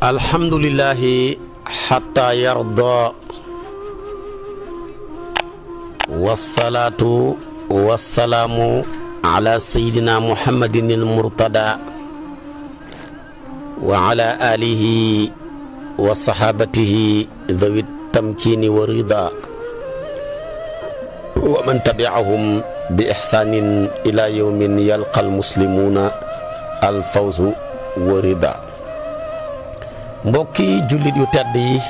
alhamdulillahi hatta yarda wassalatu wassalamu ala sayyidina muhammadin al-murtada wa ala alihi wa sahabatihi dhawi tamkini wa rida wa man tabi'ahum bi ihsanin ila yawmin yalqal muslimuna al fawzu wa rida. mbokki jullit yu tedd yi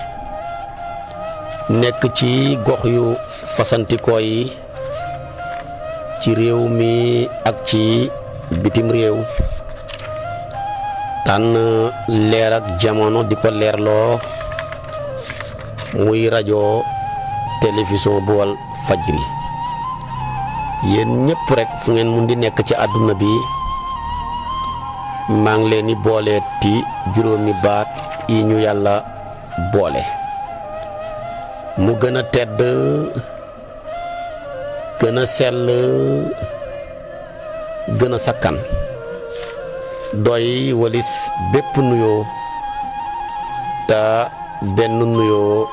nekk ci gox yu fasantikoo yi ci réew mi ak ci bitim réew tànn leer ak jamono di ko leerloo muy rajo télévision bu wal fajri yéen ñëpp rek fu ngeen mun di nekk ci àdduna bi maa ngi leen di booleeti juróomi baat yi ñu yàlla boole mu gën a tedd gën a sell gën a sakkan doy walis bépp nuyoo te benn nuyoo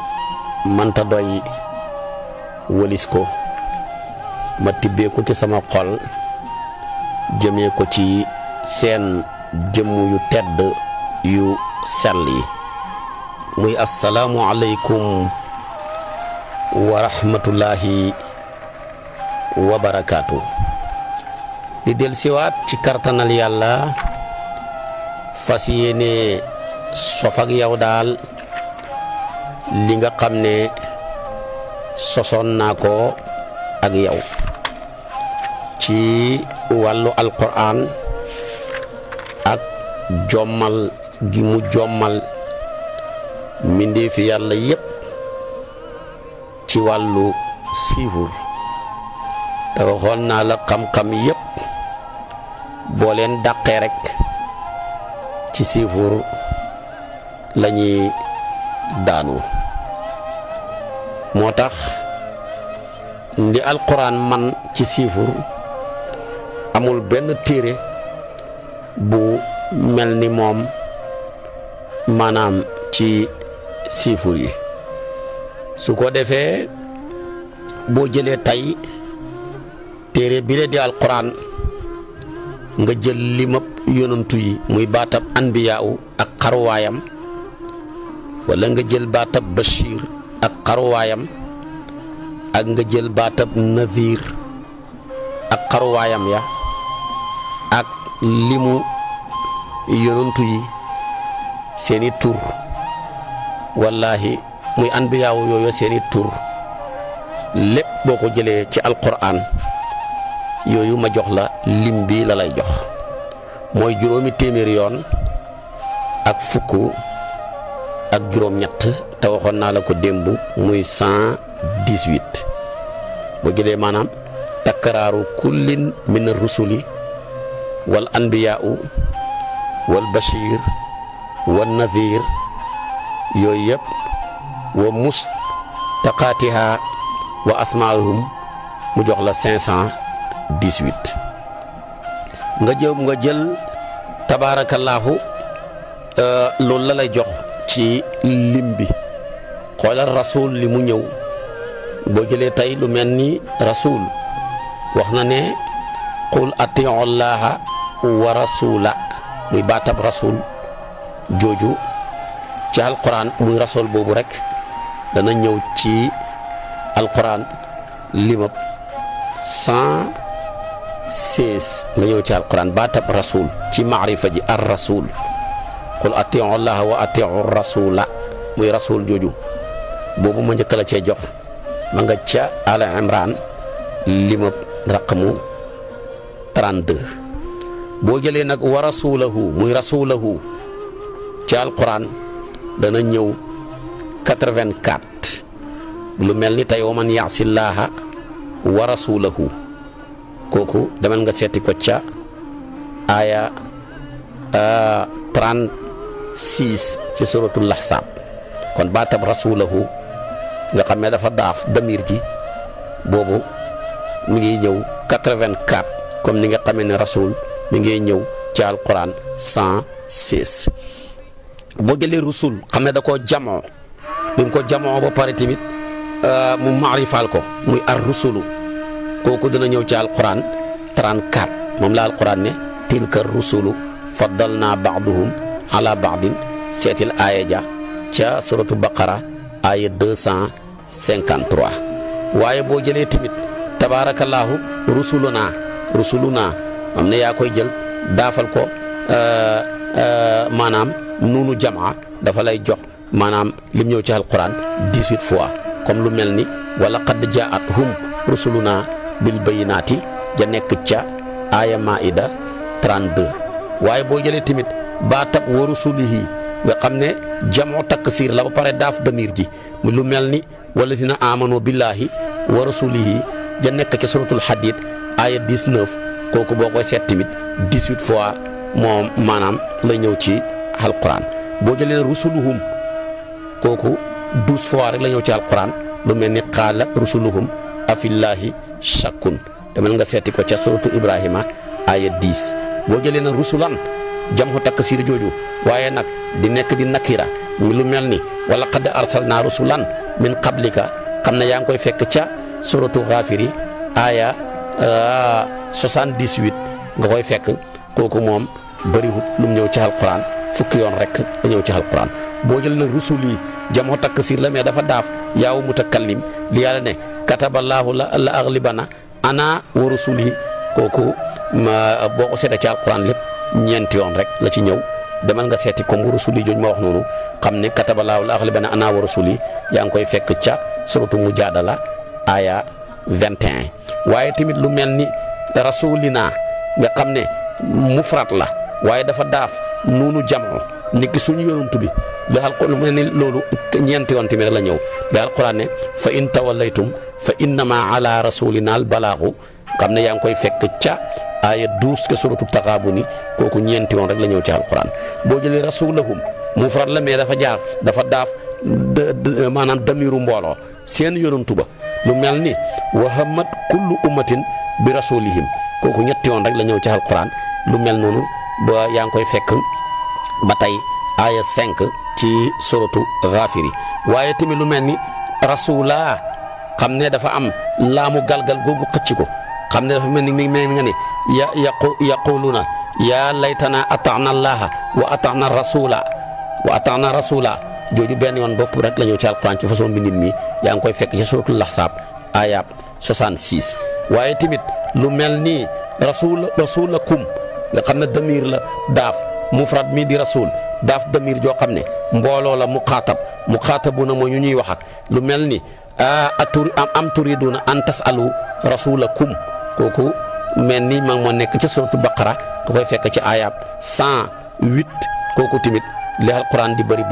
mënta doy walis ko ma tibbee ko ci sama xol jëmee ko ci seen jëmm yu tedd yu sell yi muy assalaamu aleykum wa rahmatullahi wa barakaatu di del siwaat ci kartanal yàlla fas yéene sof ak yow daal li nga xam ne sosoon naa ko ak yow ci wàllu alquran ak jommal gi mu jommal mbindee fi yàlla yépp ci wàllu siifur te waxoon naa la xam-xam yépp boo leen dàqee rek ci siifur lañuy daanu moo tax ndi alquran man ci siifur amul benn téere bu mel ni moom maanaam ci siifur yi su ko defee boo jëlee tey téere bi la di alquran nga jël limab yonantu yi muy baatab anbiyaawu ak xaruwaayam wala nga jël baatab bashir ak xaruwaayam ak nga jël baatab nadhir ak xaruwaayam ya ak limu yonantu yi seeni tur wallahi muy anbiyaawu yooyu seeni tur lépp boo ko jëlee ci alquran yooyu ma jox la lim bi la lay jox mooy juróomi téeméeri yoon ak fukk ak juróom-ñett te waxoon naa la ko démb muy 118 boo jëlee maanaam takraaru kullin min ar-rusuli wal anbiyaa'u wal bashir wan nadhir yooyu yëpp wa mustaqaatiha wa asmaahum mu jox la 518 nga jël tabaarakallaahu loolu la lay jox ci lim bi xoolal rasul li mu ñëw boo jëlee tey lu mel ni rasul wax na ne qul atiu llaha wa rasula muy baatab rasul jooju ci alquran muy rasul boobu rek dana ñëw ci alquran limab 116 nga ñëw ci alquran baatab rasul ci maarifa ji ar rasul qul atiu llaha wa atiu rasula muy rasul jooju boobu ma njëkk la cee jox ma nga ca al imran limab raqmu 32 boo jëlee nag wa rasulahu muy rasulahu ci alquran dana ñëw 84 lu mel ni tey wa man yaasillaaha wa rasulahu kooku demal nga seeti ko ca aya 36 ci suratul ahzab kon baatab rasulahu nga xam ne dafa daaf damir ji boobu mi ngi ñëw 84 comme ni nga xamee ne rasul mi ngi ñëw ci alquran 116 boo jëlee rusul xam ne da koo jamoo bi mu ko jamoo ba pare tamit mu maarifaal ko muy ar rusulu kooku dina ñëw ci alquran 34 moom la alquran ne tilka rusulu faddalna ba'duhum ala ba'din seetil aaya ja ca suratu baqara aaya 253 waaye boo jëlee tamit tabaarakallaahu rusuluna am ne yaa koy jël daafal ko maanaam nuunu jamaa dafa lay jox maanaam lim ñëw ci alquran 18 fois comme lu mel ni wala qad jaa'athum rusuluna bil bayyinaati ja nekk ca aaya maida 32 waaye boo jëlee tamit baatab wa rusulihi nga xam ne jamoo taksiir la ba pare daaf damir ji lu mel ni walladina amanu billahi wa rasulihi ja nekk ca suratul hadid aaya 19 kooku boo koy seet tamit 18 fois moom maanaam lay ñëw ci alquran boo jëlee rusuluhum kooku 12 fois rek la ñëw ci alquran lu mel ni qaalat rusuluhum afillahi shakkun demal nga seeti ko ca suratu ibrahima aya 10 boo jëlee na rusulan jamxu taksiir jooju waaye nag di nekk di nakira lu mel ni wala qad arsalna rusulan min qablika xam ne yaa ngi koy fekk ca suratu ghafiri aya 78 nga koy fekk kooku moom bëriwut lu mu ñëw ci alquran fukki yoon rek la ñëw ci alquran boo jëlee na rusul yi jamxu taksiir la mais dafa daaf yaawu mutakallim li yàlla ne kataballaahu la aglibana ana wa rusuli kooku boo ko seetee ci alquran lépp ñeenti yoon rek la ci ñëw demal nga seeti comme wa rusuli jooju ma wax noonu xam ne kataballaahu la aglibana ana wa rusuli yaa ngi koy fekk ca suratu mujaadala aya 21 waaye tamit lu mel ni rasulina nga xam ne mufrat la waaye dafa daaf nuunu jamoo niki suñu yonantu bi li alquran mel ni loolu ñeenti yoon tamit la ñëw li alquran ne fa in tawallaytum fa innama ala rasulina al balaagu xam ne yaa ngi koy fekk ca aya 12 ke suratu taxaabuni kooku ñeenti yoon rek la ñëw ci alquran boo jëlee rasulahum mufrad la mais dafa daaf maanaam damiru mbooloo seen yonantu ba lu mel ni wa hammat kullu ummatin bi rasulihim kooku ñetti yoon rek la ñëw ci alquran lu mel noonu ba yaa ngi koy fekk ba tey aya 5 ci suratu ghafiri waaye tamit lu mel ni rasula xam ne dafa am laamu galgal googu xëcc ko xam ne dafa mel ni mi mel nga ne yaquluna ya laytana ata'na allaha wa ata'na rasula jooju benn yoon bopp rek la ñëw ci alquran ci façon bi nit mi yaa ngi koy fekk ci suratul ahzab ayab 66 waaye tamit lu mel ni rasulakum nga xam ne damir la daaf mufrad mi di rasul daaf damir joo xam ne mbooloo la muxaatabuna mooy ñu ñuy wax ak lu mel ni am turiduna an tasalu rasulakum kooku mel ni maa moo nekk ci suratu baqara nga koy fekk ci ayab 108 kooku tamit li alquran di bëri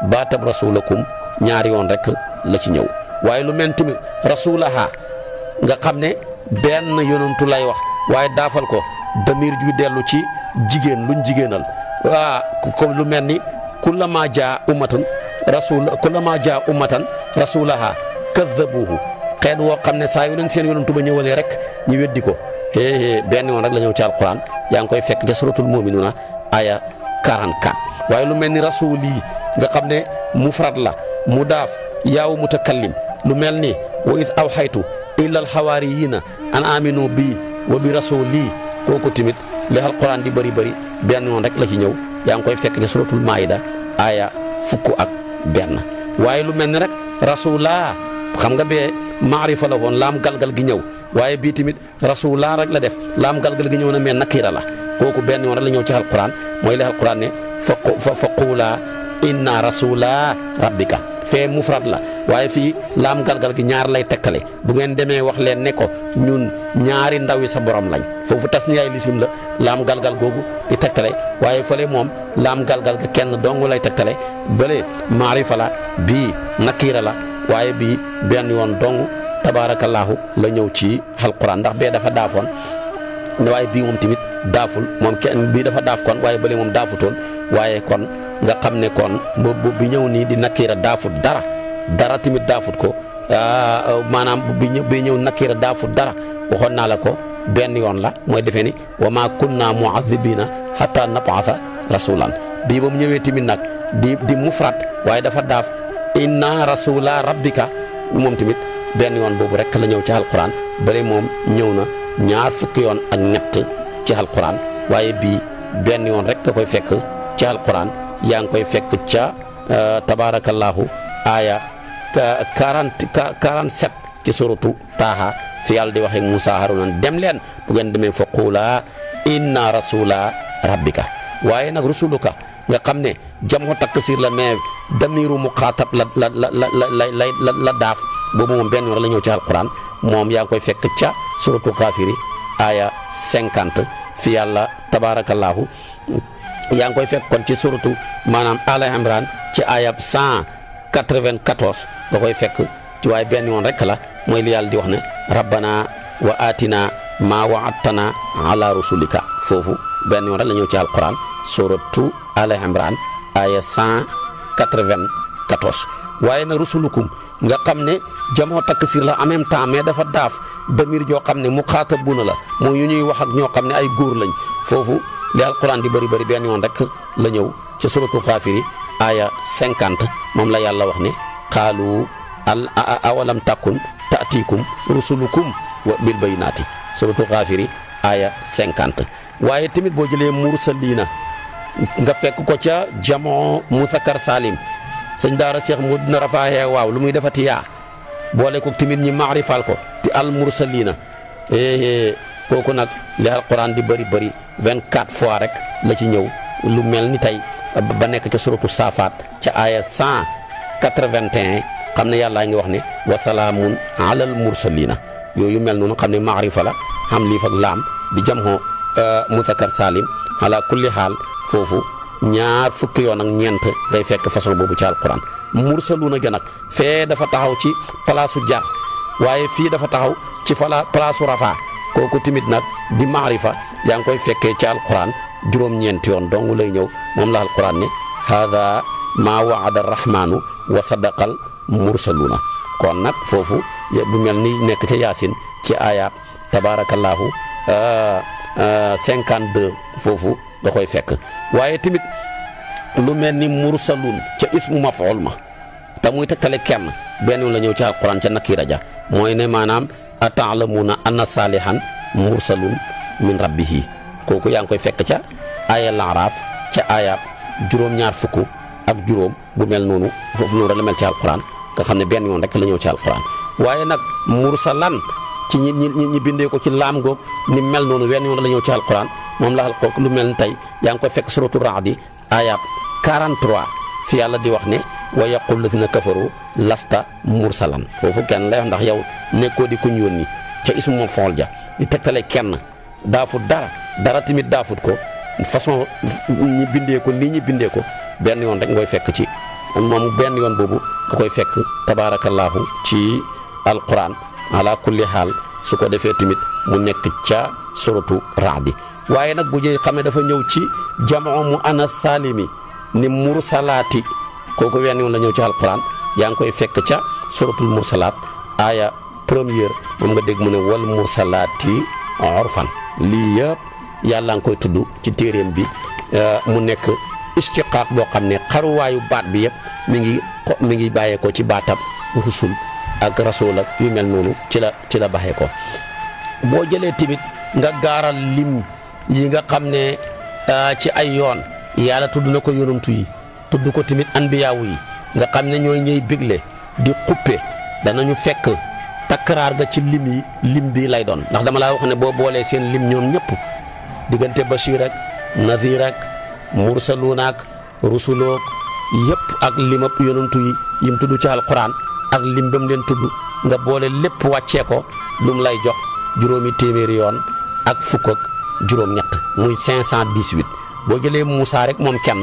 baatab rasulakum ñaari yoon rek la ci ñëw waaye lu mel tamit rasulaha nga xam ne benn yonantu lay wax waaye daafal ko damir juy dellu ci jigéen luñ jigéenal comme lu mel ni kullama jaa ummatan rasulaha kaddabuhu xeet woo xam ne saa yu leen seen yonantu ba ñëwalee rek ñu weddi ko benn yoon rek la ñëw ci alquran yaa ngi koy fekk ca suratul muminuna aya 44 waaye lu mel ni rasul yi nga xam ne mufrad la mu daaf yaaw mutakallim lu mel ni wa id awxaytu ila alxawaariyina an aminu bi wa bi rasuli kooku tamit li alquran di bëri benn yoon rek la ci ñëw yaa ngi koy fekk ci suratul maida aya 1 waaye lu mel ni rek rasula xam nga bee maarifa la woon laam galgal gi ñëw waaye bii tamit rasula rek la def laam galgal gi ñëw na mais nakira la kooku benn yoon rek la ñëw ci alquran mooy li alquran ne fa quula inna rasula rabbika fee mufrad la waaye fii laam galgal gi ñaar lay tekkale bu ngeen demee wax leen ne ko ñun ñaari ndaw yi sa borom lañ foofu tas niyaay lisim la laam galgal googu di tekkale waaye fële moom laam galgal ga kenn dong lay tekkale bële maarifa la bii nakira la waaye bii benn yoon dong tabaarakallaahu la ñëw ci alquran ndax bee dafa daafoon waaye bii moom tamit daaful moom kenn bii dafa daaf kon waaye bële moom daafutoon waaye kon nga xam ne kon boobu bi ñëw nii di nakira daafut dara tamit daafut ko maanaam bi ñëw nakira daafut dara waxoon naa la ko benn yoon la mooy defee ni wa ma kunna mu'adhibina hatta nab'atha rasulan bii ba mu ñëwee tamit nag di mufrad waaye dafa daaf inna rasula rabbika moom tamit benn yoon boobu rek la ñëw ci alquran bële moom ñëw na ñaar fukki yoon ak ñett ci alquran waaye bii benn yoon rek nga koy fekk ci alquran yaa ngi koy fekk ca tabarakallahu aaya 47 ci suratu Taaha fi yàlla di waxee Moussa Haruna dem leen bu ngeen demee fa quulaa inna rasula rabbika waaye nag rusuluka nga xam ne jamoo taksir la mais damiru muxaatab la daaf boobu moom benn yoon la ñëw ci alquran moom yaa ngi koy fekk ca suratu Xaafiri aya 50 fi yàlla tabarakallahu yaa ngi koy fekk kon ci suratu maanaam Ala Imran ci ayab 194 nga koy fekk ci waaye benn yoon rek la mooy li yàlla di wax ne rabbana wa atina ma wa'adtana ala rusulika foofu benn yoon rek la ñëw ci alquran suratu Ala Imran aya 194 waaye na rusulukum nga xam ne jamoo taksir la en même temps mais dafa daaf damir joo xam ne muxaatabuna la mooy yu ñuy wax ak ñoo xam ne ay góor lañ foofu li alquran di bëri bëri benn yoon rek la ñëw ci suratu Xaafiri aya 50 moom la yàlla wax ne qaalu awalam takun taatikum rusulukum bil bayyinaati suratu Xaafiri aya 50 waaye tamit boo jëlee mursaliina nga fekk ko ca jamoo muzakkar salim sëñ daara Cheikh mu dina rafaaxee waaw lu muy defati yaa boole ko tamit ñi maarifal ko di al mursaliina kooku nag li alquran di bëri bëri 24 fois rek la ci ñëw lu mel ni tey ba nekk ca suratu Saafaat ca aya 181 xam ne yàllaa ngi wax ne wa salaamun alal mursaliina yooyu mel noonu xam ne maarifa la xam liif ak laam di jamoo muzakkar salim ala kulli xaal foofu ñaar fukki yoon ak ñeent ngay fekk façon boobu ci alquran mursaluuna ga nag fee dafa taxaw ci palaasu jar waaye fii dafa taxaw ci palaasu rafaa kooku tamit nag di maarifa yaa ngi koy fekkee ci alquran juróom-ñeenti yoon dong lay ñëw moom la alquran ne haada maa waada arrahmanu wa sadaqal mursaluuna kon nag foofu bu mel ni nekk ca yaasin ci ayaat tabarakallahu 52 foofu da koy fekk waaye tamit lu mel ni mursalun ca ismu maf'ul ma te muy tegtale kenn benn yoon la ñëw ci alquran ca nakira ja mooy ne maanaam ata'lamuna anna salihan mursalun min rabbihi kooku yaa ngi koy fekk ca aya Al-Araf ca aya juróom-ñaar fukk ak juróom bu mel noonu foofu noonu rek la mel ci alquran nga xam ne benn yoon rek la ñëw ci alquran waaye nag mursalan ci ñi bindee ko ci laam goog ni mel noonu wenn yoon la ñëw ci alquran moom la alquran lu mel ni tey yaa ngi koy fekk suratu Ra'd ayab 43 fi yàlla di wax ne wa yaqul lazina kafaru lasta mursalan foofu kenn lay wax ndax yow nekkoo di kuñ yónni ca ismu maf'ul ja di tegtale kenn daafut dara tamit daafut ko façon ñi bindee ko nii ñi bindee ko benn yoon rek ngoy fekk ci moom benn yoon boobu nga koy fekk tabarakallahu ci alquran ala kulli xaal su ko defee tamit mu nekk ca suratu Ra'd waaye nag bu jëy xam ne dafa ñëw ci jamoo mu ana salimi ni mursalaati kooku wenn yoon la ñëw ci alquran yaa ngi koy fekk ca suratul mursalaat aya première moom nga dégg mu ne wal mursalaati urfan lii yëpp yàlla ngi koy tudd ci téeréem bi mu nekk istiqaaq boo xam ne xaruwaayu baat bi yëpp mi ngi bàyyee ko ci baatab rusul ak rasul ak yu mel noonu ci la baxee ko boo jëlee tamit nga gaaral lim yi nga xam ne ci ay yoon yàlla tudd na ko yonantu yi tudd ko tamit anbiyaawu yi nga xam ne ñooy ñëy bégle di xuppe danañu fekk takkaraar ga ci lim bi lay doon ndax dama laa wax ne boo boolee seen lim ñoom ñëpp diggante Bachir ak Nazir ak mursaluuna ak rusulook yëpp ak limab yonantu yi yim tudd ci alquran ak lim bam leen tudd nga boole lépp wàccee ko lu mu lay jox juróomi téeméeri yoon ak fukk ak juróom-ñett muy 518 boo jëlee Moussa rek moom kenn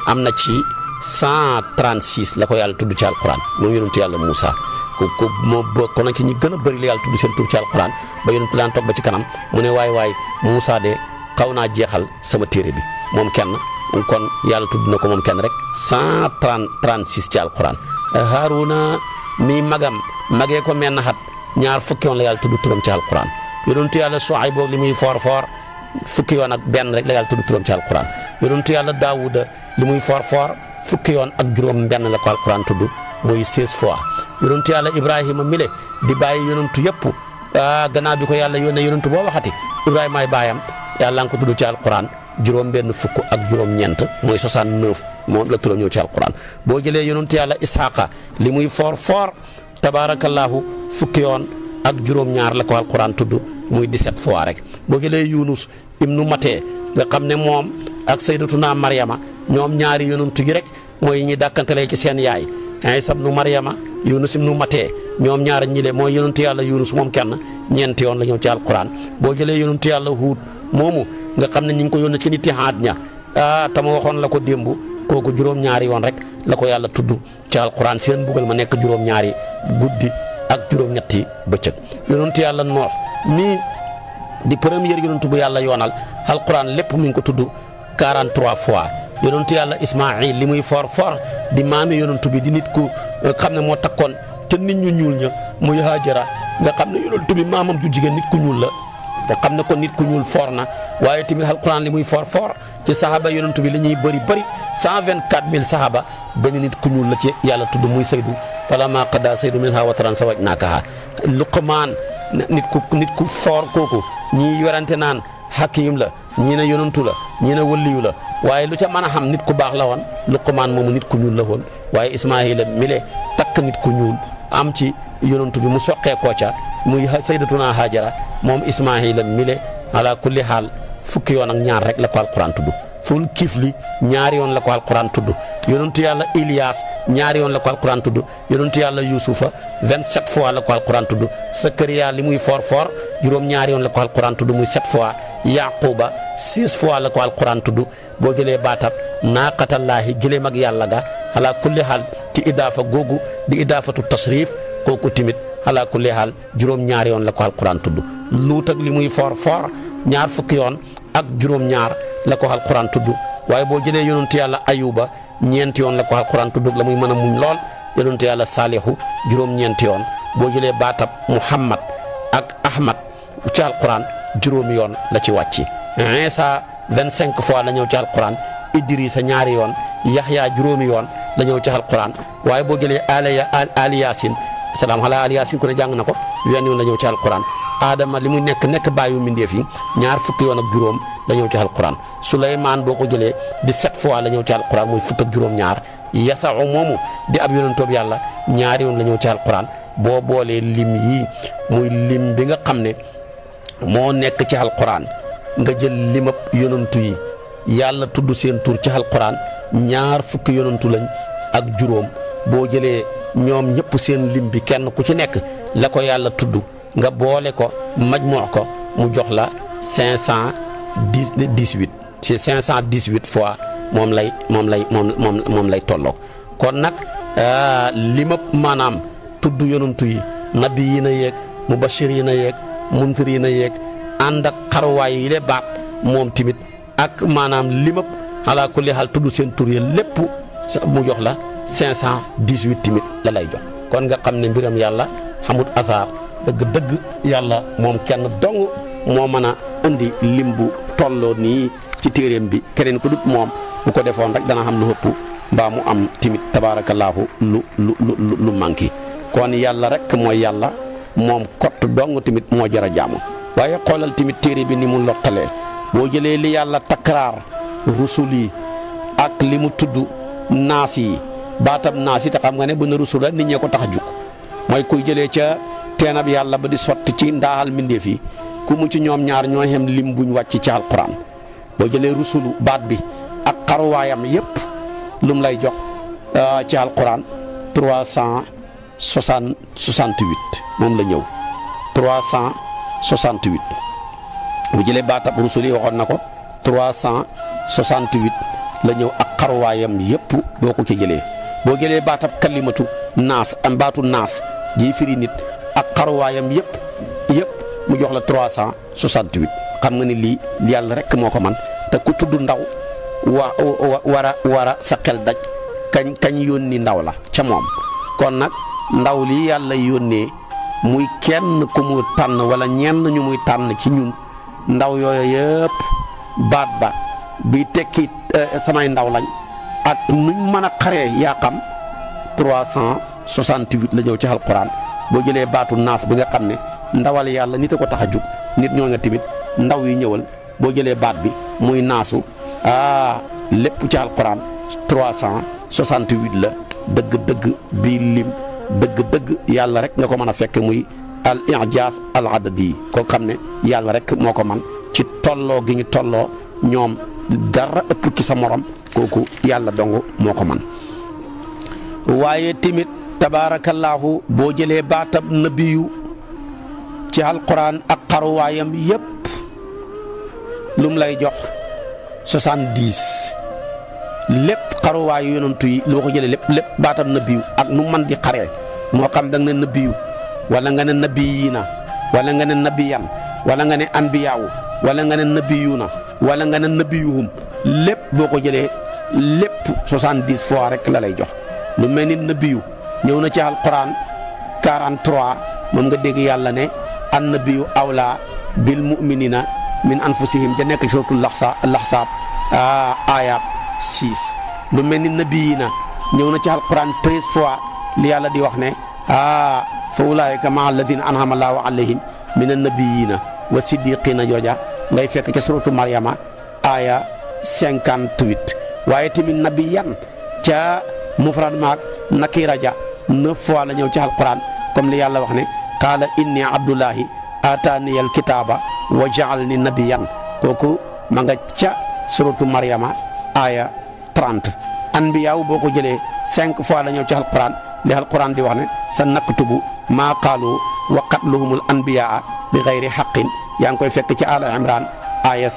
am na ci 136 la ko yàlla tudd ci alquran moom yonentu yàlla Moussa ko moo bokk na ci ñi gën a bëri la yàlla tudd seen tur ci alquran ba yonentu laan toog ba ci kanam mu ne waay Moussa de xaw naa jeexal sama téere bi moom kenn kon yàlla tudd na ko moom kenn rek 136 ci alquran Haruna mi magee ko menn xat ñaar fukki yoon la yàlla tudd turam ci alquran yonentu yàlla Suayb boog li muy foor fukki yoon ak benn rek la yàlla tudd turam ci alquran yonentu yàlla Daawuda li muy for fukki yoon ak juróom benn la ko alquran tudd muy 16 fois yonentu yàlla Ibrahima mile di bàyyi yonentu yëpp gannaaw bi ko yàlla yónnee yonentu boo waxati Ibrahima ay baayam yàlla nga ko tudd ci alquran juróom benn fukk ak juróom ñeent mooy 69 moom la turam ñëw ci alquran boo jëlee yonentu yàlla Isxaaqa li muy for tabaarakallaahu fukki yoon ak juróom ñaar la ko alquran tudd muy 17 fois rek boo jëlee Yunus ibnu Matee nga xam ne moom ak sayyidatuna Maryama ñoom ñaari yonentu yi rek mooy ñi dàkkantalee ci seen yaay Iisa ibnu Maryama Yunus ibnu Matee ñoom ñaar ñile mooy yonentu yàlla Yunus moom kenn ñeenti yoon la ñëw ci alquran boo jëlee yonentu yàlla Huud moomu nga xam ne ñu ngi ko yónnee ci niti Haad ña tama waxoon la ko démb kooku juróom-ñaari yoon rek la ko yàlla tudd ci alquran seen mbugal ma nekk juróom-ñaari guddi ak juróom-ñetti bëccëg yonentu yàlla Noox nii di première yonentu bu yàlla yoonal alquran lépp mu ngi ko tudd 43 fois yonentu yàlla Ismaïl li muy for di maami yonentu bi di nit ku xam ne moo takkoon ca nit ñu ñuul ña muy Haajara nga xam ne yonentu bi maamam ju jigéen nit ku ñuul la te xam ne ko nit ku ñuul for na waaye tamit alquran li muy for ci sahaba yonentu bi li ñuy bëri 124000 sahaba benn nit ku ñuul la ci yàlla tudd muy Saydu falammaa qadaa Saydu minhaa wataran zawwajnaakahaa Luqmaan nit ku for kooku ñii werante naan hakim la ñii ne yonentu la ñii ne waliyu la waaye lu ca mën a xam nit ku baax la woon Luqmaan moomu nit ku ñuul la woon waaye Ismaahila mile takk nit ku ñuul am ci yonentu bi mu soqee koo ca muy sayyidatuna Haajara moom Ismaahila mile ala kulli haal fukki yoon ak ñaar rek la ko alquran tudd ful kifli ñaari yoon la ko alquran tudd yonentu yàlla Ilias ñaari yoon la ko alquran tudd yonentu yàlla Yusufa 27 fois la ko alquran tudd Sakariya li muy for juróom ñaari yoon la ko alquran tudd muy 7 fois Yaquba 6 fois la ko alquran tudd boo jëlee baatab naaqatallaahi gëléem ak yàlla ga ala kulli haal ci idaafa googu di idaafatu tasrif kooku timit ala kulli haal juróom ñaari yoon la ko alquran tudd Luut ak li muy for ñaar fukki yoon ak juróom ñaar la ko alquran tudd waaye boo jëlee yonentu yàlla Ayuba ñeenti yoon la ko alquran tudd la muy mën a muñ lool yonentu yàlla Saalihu juróom ñeenti yoon boo jëlee baatab Muhammad ak Ahmad ci alquran juróomi yoon la ci wàcci Iisa 25 fois la ñëw ci alquran Idrisa ñaari yoon Yaxya juróomi yoon la ñëw ci alquran waaye boo jëlee Ali Yaasin salaam ala Ali Yaasin ku ne jàng na ko wenn yoon la ñëw ci alquran Adama li muy nekk bàyyu mbindeef yi ñaar fukki yoon ak juróom la ñëw ci alquran Suleymaan boo ko jëlee 17 fois la ñëw ci alquran muy fukk ak juróom ñaar Yasaw moomu di ab yonentoob yàlla ñaari yoon la ñëw ci alquran boo boolee lim yi muy lim bi nga xam ne moo nekk ci alquran nga jël limab yonentu yi yàlla tudd seen tur ci alquran ñaar fukki yonentu lañ ak juróom boo jëlee ñoom ñëpp seen lim bi kenn ku ci nekk la ko yàlla tudd nga boole ko majmoo ko mu jox la 518 c'est 518 fois moom lay tolloo kon nag limab maanaam tudd yonantu yi nabi yi na yeeg mubashir yi na yeeg muntir yi na yeeg ànd ak xaruwaay yi le baat moom tamit ak maanaam limab ala kulli haal tudd seen tur yi lépp mu jox la 518 tamit la lay jox kon nga xam ne mbiram yàlla xamut asaar dëgg yàlla moom kenn dong moo mën a indi lim bu tolloo nii ci téeréem bi keneen ku dut moom bu ko defoon rek dana xam lu ëpp mbaa mu am timit tabaarakallaahu lu manqué kon yàlla rek mooy yàlla moom kott dong timit moo jar a jaamu waaye xoolal timit téere bi ni mu lottalee boo jëlee li yàlla takraar rusul yi ak li mu tudd naas yi baatab naas yi te xam nga ne bu na rusul la nit ñee ko tax a jug mooy kuy jëlee ca teenab yàlla ba di sotti ci ndaaxal mbindeef yi ku mu ci ñoom ñaar ñoo xem lim buñ wàcc ci alquran boo jëlee rusulu baat bi ak xaruwaayam yépp lum lay jox ci alquran 368 moom la ñëw 368 bu jëlee baatab rusul yi waxoon na ko 368 la ñëw ak xaruwaayam yépp boo ko ci jëlee boo jëlee baatab kalimatu naas am baatu naas ji firi nit ak xaruwaayam yépp mu jox la 368 xam nga ni lii yàlla rek moo ko man te ku tudd ndaw wara sa xel daj kañ yónni ndaw la ca moom kon nag ndaw lii yàlla yónnee muy kenn ku mu tànn wala ñenn ñu muy tànn ci ñun ndaw yooyu yëpp baat ba bi tekki samay ndaw lañ ak nuñ mën a xaree yaa xam 368 la ñëw ci alquran. boo jëlee baatu naas bi nga xam ne ndawal yàlla nit a ko tax a jug nit ñoo nga tamit ndaw yi ñëwal boo jëlee baat bi muy naasu lépp ci alquran 368 la dëgg-dëgg bii lim dëgg-dëgg yàlla rek nga ko mën a fekk muy al ijaaz al adadi koo xam ne yàlla rek moo ko man ci tolloo gi ñu tolloo ñoom dara ëpp ci sa morom kooku yàlla dong moo ko man waaye tamit tabaarakallaahu boo jëlee baatab nabiyu ci alquran ak xaruwaayam yépp lum lay jox 70 lépp xaruwaayu yonantu yi loo ko jëlee lépp baatab nabiyu ak nu man di xaree moo xam da nga ne nabiyu wala nga ne nabiyiina wala nga ne nabiyan wala nga ne anbiyaawu wala nga ne nabiyuuna wala nga ne nabiyuhum lépp boo ko jëlee lépp 70 fois rek la lay jox lu mel ni nabiyu ñëw na ci alquran 43 moom nga dégg yàlla ne annabiyu awla bil mu'minina min anfusihim ja nekk suratul laxsaab ayat 6 lu mel ni nabiyina ñëw na ci alquran 13 fois li yàlla di wax ne fa ulaayika maa alladina an'ama allahu alayhim min annabiyina wa siddiqina jooja ngay fekk ca suratu Maryama aya 58 waaye tamit nabiyan ca mufrad maak nakira ja 9 fois la ñëw ci alquran comme li yàlla wax ne qaala inni abdullahi ataani al kitaaba wa ja'alni nabiyan kooku ma nga ca suratu Maryama aya 30 anbiyaaw boo ko jëlee 5 fois la ñëw ci alquran li alquran di wax ne sa naktubu maa qaalu wa qatluhumul anbiyaa bi xayri xaqin yaa ngi koy fekk ci Ala Imran aya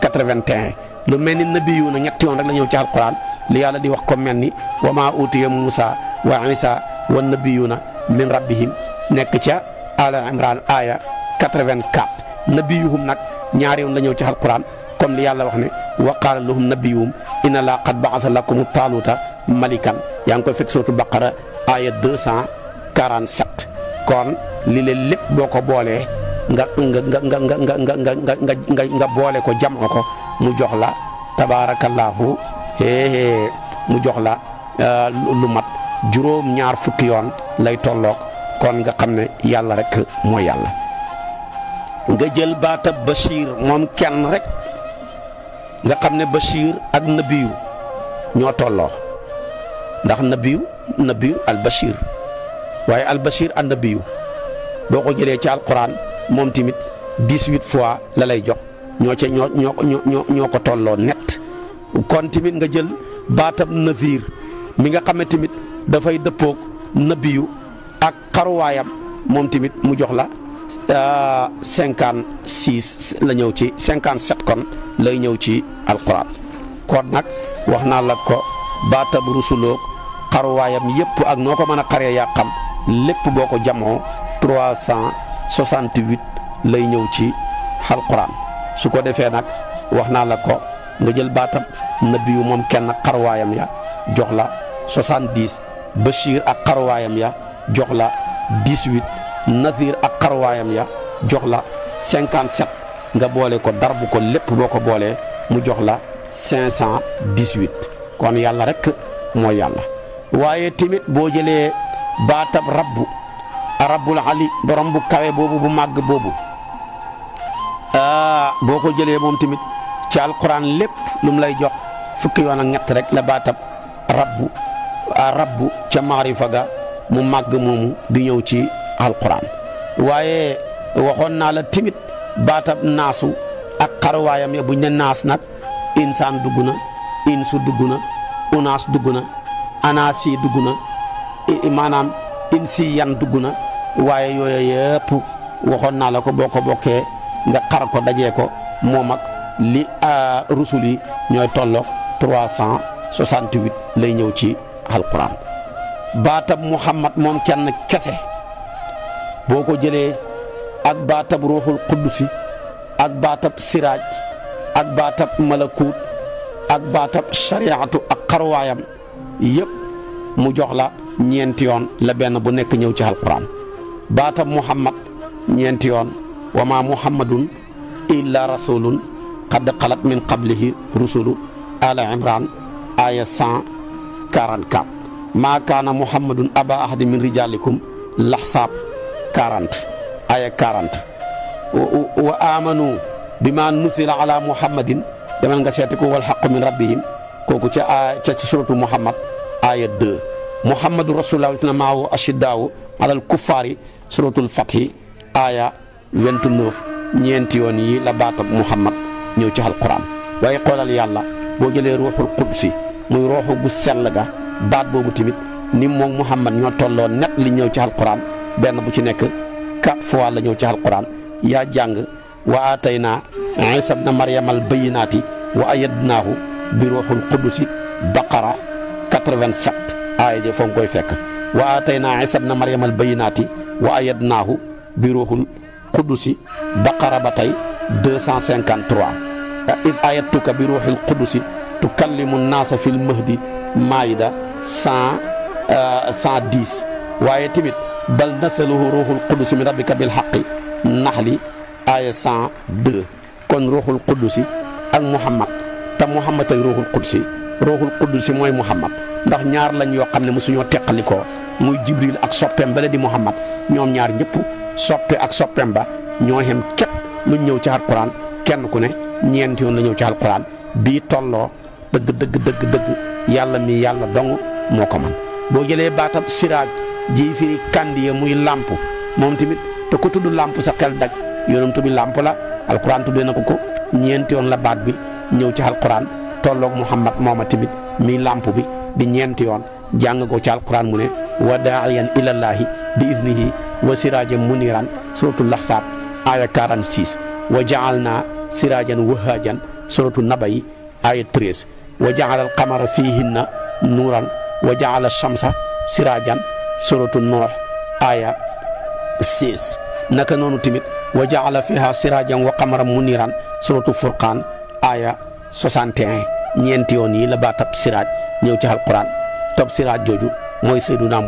181 lu mel ni nabiyu na ñetti yoon rek la ñëw ci alquran li yàlla di wax ko mel ni wa maa utiya Muusa wa Isa wa nabiyuna min rabbihim nekk ca Ala Imran aya 84 nabiyuhum nag ñaari yoon la ñëw ci alquran comme li yàlla wax ne wa qaala lahum nabiyuhum inna laa qad ba'atha lakum taaluta malikan yaa ngi koy fekk suratul baqara aya 247 kon li leen lépp boo ko boolee nga boole ko jamoo ko mu jox la tabaarakallaahu mu jox la lu mat juróom-ñaar fukki yoon lay tolloog kon nga xam ne yàlla rek mooy yàlla. nga jël baatab Bachir moom kenn rek nga xam ne Bachir ak nabiyu ñoo tolloo ndax nabiyu al Bachir waaye al Bachir an nabiyu boo ko jëlee ci alquran moom tamit 18 fois la lay jox ñoo ko tolloo net kon tamit nga jël baatab Nazir mi nga xam ne tamit dafay dëppoog nabiyu ak xaruwaayam moom tamit mu jox la 56 la ñëw ci 57 kon lay ñëw ci alquran kon nag wax naa la ko baatab rusuloog xaruwaayam yëpp ak noo ko mën a xaree yaa xam lépp boo ko jamoo 368 lay ñëw ci alquran su ko defee nag wax naa la ko nga jël baatab nabiyu moom kenn xaruwaayam ya jox la 70 Bachir ak xaruwaayam ya jox la 18 Nazir ak xaruwaayam ya jox la 57 nga boole ko darbu ko lépp boo ko boolee mu jox la 518 kon yàlla rek mooy yàlla waaye tamit boo jëlee baatab rabbul ali borom bu kawe boobu bu màgg boobu boo ko jëlee moom tamit ci alquran lépp lu mu lay jox fukki yoon ak ñett rek la baatab rabbu ca maarifa ga mu màgg moomu di ñëw ci alquran waaye waxoon naa la tamit baatab naasu ak xaruwaayam ya buñ ne naas nag insaan dugg na insu dugg na unaas dugg na anaasi dugg na maanaam insi yan dugg na waaye yooyu yëpp waxoon naa la ko boo ko bokkee nga xar ko dajee ko moom ak li rusul yi ñooy tolloog 368 lay ñëw ci alquran baatab Muhammad moom kenn kese boo ko jëlee ak baatab ruuxul quddusi ak baatab siraaj ak baatab malakut ak baatab shariatu ak xarwaayam yëpp mu jox la ñeenti yoon la benn bu nekk ñëw ci alquran baatab Muhammad ñeenti yoon wa ma muhammadun illa rasulun qad xalat min qablihi rusulu ala imran aaya 144 maa kaana muhammadun aba ahadin min rijalikum laxsaab 40 aaya 40 wa amanu bima nuzila ala muhammadin demal nga seeti ko wal haqqu min rabbihim kooku ca suratu muhammad aaya 2 muhammadu rasulullah na maahu ashiddaawu alal kuffaari suratul fathi aaya 29 ñeenti yoon yi la baatab muhammad ñëw ci alquran waaye xoolal yàlla boo jëlee ruuxul qudsi muy ruuxu gu sell ga baat boobu tamit ni moom muhammad ñoo tolloo net li ñëw ci alquran benn bu ci nekk 4 fois la ñëw ci alquran yaa jàng wa aataynaa isa bna maryamal bayyinaati wa ayyadnaahu bi ruuxul qudusi baqara 87 aaya je foo koy fekk wa aataynaa isa bna maryamal bayyinaati wa ayyadnaahu bi ruuxul qudusi baqara ba tey 253 id ayatuka bi ruuxil qudusi tukallimu naasa fil mahdi maayida 110 waaye tamit bal nasaluhu ruuxul qudusi min rabbika bil haqqi naxli aaya 102 kon ruuxul qudusi ak muhammad te muhammad ak ruuxul qudusi mooy muhammad ndax ñaar lañ yoo xam ne mosuñoo teqalikoo muy jibril ak soppeem bale di muhammad ñoom ñaar ñëpp soppe ak soppeem ba ñoo xem képp lu ñëw ci alquran kenn ku ne ñeenti yoon la ñëw ci alquran bii tolloo dëgg yàlla mi yàlla dong moo ko man boo jëlee baatab siraaj ji firi kandiya muy làmp moom tamit te ku tudd làmp sa xel daj yonent bi làmp la alquran tuddee na ko ñeenti yoon la baat bi ñëw ci alquran tolloog muhammad mooma tamit mi làmp bi di ñeenti yoon jàng ko ci alquran mu ne wa daa'iyan ilallaahi bi idnihi wa siraajan muniran suratul lahsaab aya 46 wa ja'alna siraajan wahaajan suratul nabayi aya 13 wa ja'ala al-qamara fiihinna nuuran wa ja'ala ash-shamsa siraajan suratul nuux aya 16 naka noonu tamit wa ja'ala fiha siraajan wa qamaran muniran suratul furqaan aya 61 ñeenti yoon yi la baatab siraaj ñëw ci alquran topp siraaj jooju mooy sayyiduna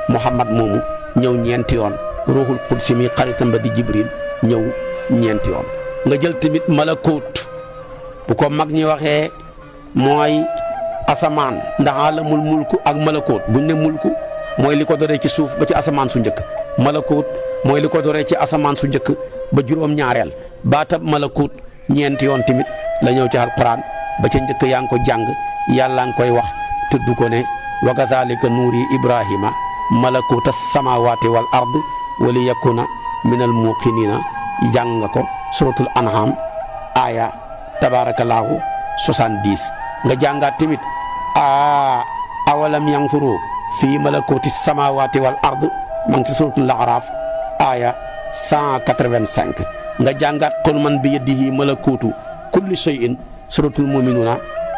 muhammad moomu ñëw ñeenti yoon ruuxul qudsi mi xaritam ba di jibril ñëw ñeenti yoon nga jël tamit malakoot bu ko mag ñi waxee mooy asamaan ndax alamul mulku ak malakoot buñ ne mulku mooy li ko doree ci suuf ba ci asamaan su njëkk malakoot mooy li ko doree ci asamaan su njëkk ba juróom-ñaareel baatab malakoot ñeenti yoon tamit la ñëw ci alquran ba ca njëkk yaa ngi ko jàng yàlla ngi koy wax tudd ko ne wa kadhalika nuuri ibrahima malakuta samawati wal ard wa li yakuna min al muqinina jàng nga ko suratul an'am aya tabarakallahu 70 nga jàngaat tamit awalam yanzuru fi malakuti samawati wal ard ma ngi ci suratul a'raf aya 185 nga jàngaat qul man bi yadihi malakutu kulli shay'in suratul mu'minuna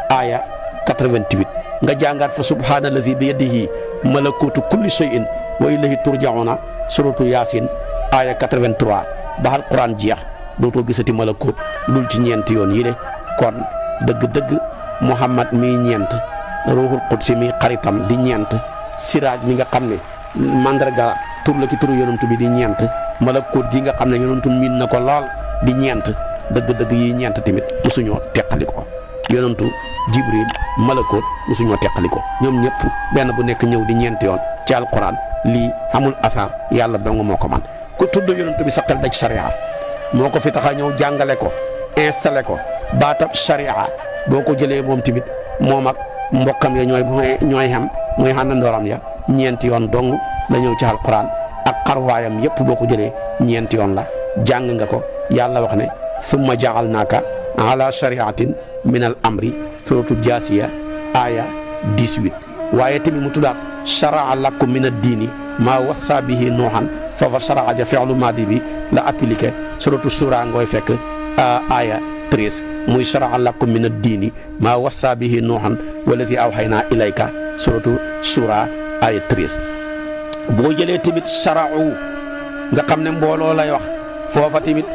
aya 88 nga jàngaat fa subhanallazi bi yadihi malakutu kulli shay'in wa ilayhi turja'una suratul yasin aya 83 ba alquran jeex dootoo gisati malakut lul ci ñeenti yoon yi de kon dëgg muhammad mi ñeent ruuxul qudsi mi xaritam di ñeent siraaj mi nga xam ne mandarga tur la ci turu yonantu bi di ñeent malakut gi nga xam ne yonantu miin na ko lool di ñeent dëgg yi ñeent tamit musuñoo teqaliko yonantu jibril malakut musuñoo teqaliko ñoom ñëpp benn bu nekk ñëw di ñeent yoon ci alquran lii amul athar yàlla dong moo ko man ku tudd yonantu bi saqal daj sharia moo ko fi tax a ñëw jàngale ko installé ko baatab sharia boo ko jëlee moom tamit moom ak mbokkam ya ñooy xam mooy xàndandooram ya ñeenti yoon dong la ñëw ci alquran ak xarwaayam yépp boo ko jëlee ñeenti yoon la jàng nga ko yàlla wax ne summa ja'alnaaka ala shariatin min al amri suratu jaasiya aya 18 waaye tamit mu tuddaat shara'a lakum min ad-diini maa wassa bihi nuuhan fa shara'a ja fi'lu maadi bi la appliqué suratu shura ngooy fekk aya 13 muy shara'a lakum min ad-diini maa wassa bihi nuuhan walladhi awhaynaa ilayka suratu shura aya 13 boo jëlee tamit shara'u nga xam ne mbooloo lay wax foofa tamit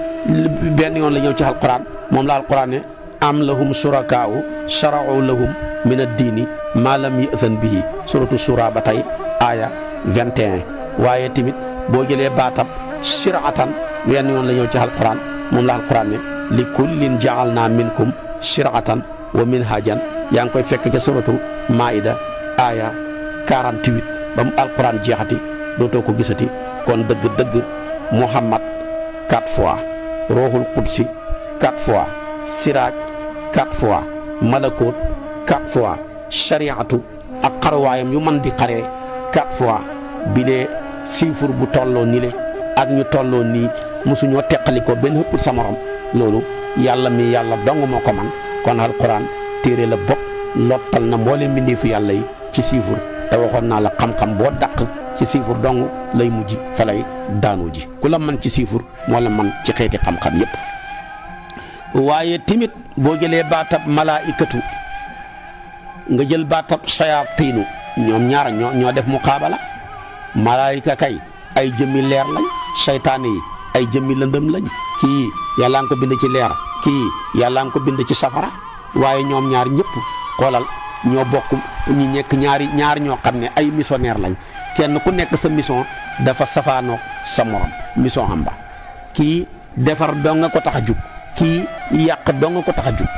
benn yoon la ñëw ci alquran moom la alquran ne am lahum shurakaa'u shara'u lahum min ad-diini maa lam ya'zan bihi suratu shura ba tey aya 21 waaye tamit boo jëlee baatab shir'atan benn yoon la ñëw ci alquran moom la alquran ne li kullin ja'alna minkum shir'atan wa minhajan yaa ngi koy fekk ca suratu Maïda aaya 48 ba mu alquran jeexati dootoo ko gisati. kon dëgg-dëgg Muhammad 4 fois Ruuxul Qudsi 4 fois Siraaj 4 fois Malakoot 4 fois Shariatu ak xarwaayam yu man di xaree 4 fois bi lee siifur bu tolloo ni le ak ñu tolloo nii mosuñoo teqali ko benn xëppul sa morom loolu yàlla mi yàlla dong moo ko man kon alquran téere la bopp lottal na mboolem mbindeefu yàlla yi ci siifur te waxoon naa la xam-xam boo dàq ci siifur dong lay mujj fa lay daanu ji ku la man ci siifur moo la man ci xeeti xam-xam yépp waaye timit boo jëlee baatab malaa'ikatu nga jël baatab sayaatiinu ñoom ñaar ñoo def muqaabala malaayika kay ay jëmmi leer lañ saytaane yi ay jëmmi lëndëm lañ kii yàlla nga ko bind ci leer kii yàlla nga ko bind ci safara waaye ñoom ñaar ñëpp xoolal ñoo bokk ñi nekk ñaar ñoo xam ne ay missionnaire lañ kenn ku nekk sa mission dafa safaanoog sa morom mission am ba kii defar dong nga ko tax a jug kii yàq dong nga ko tax a jug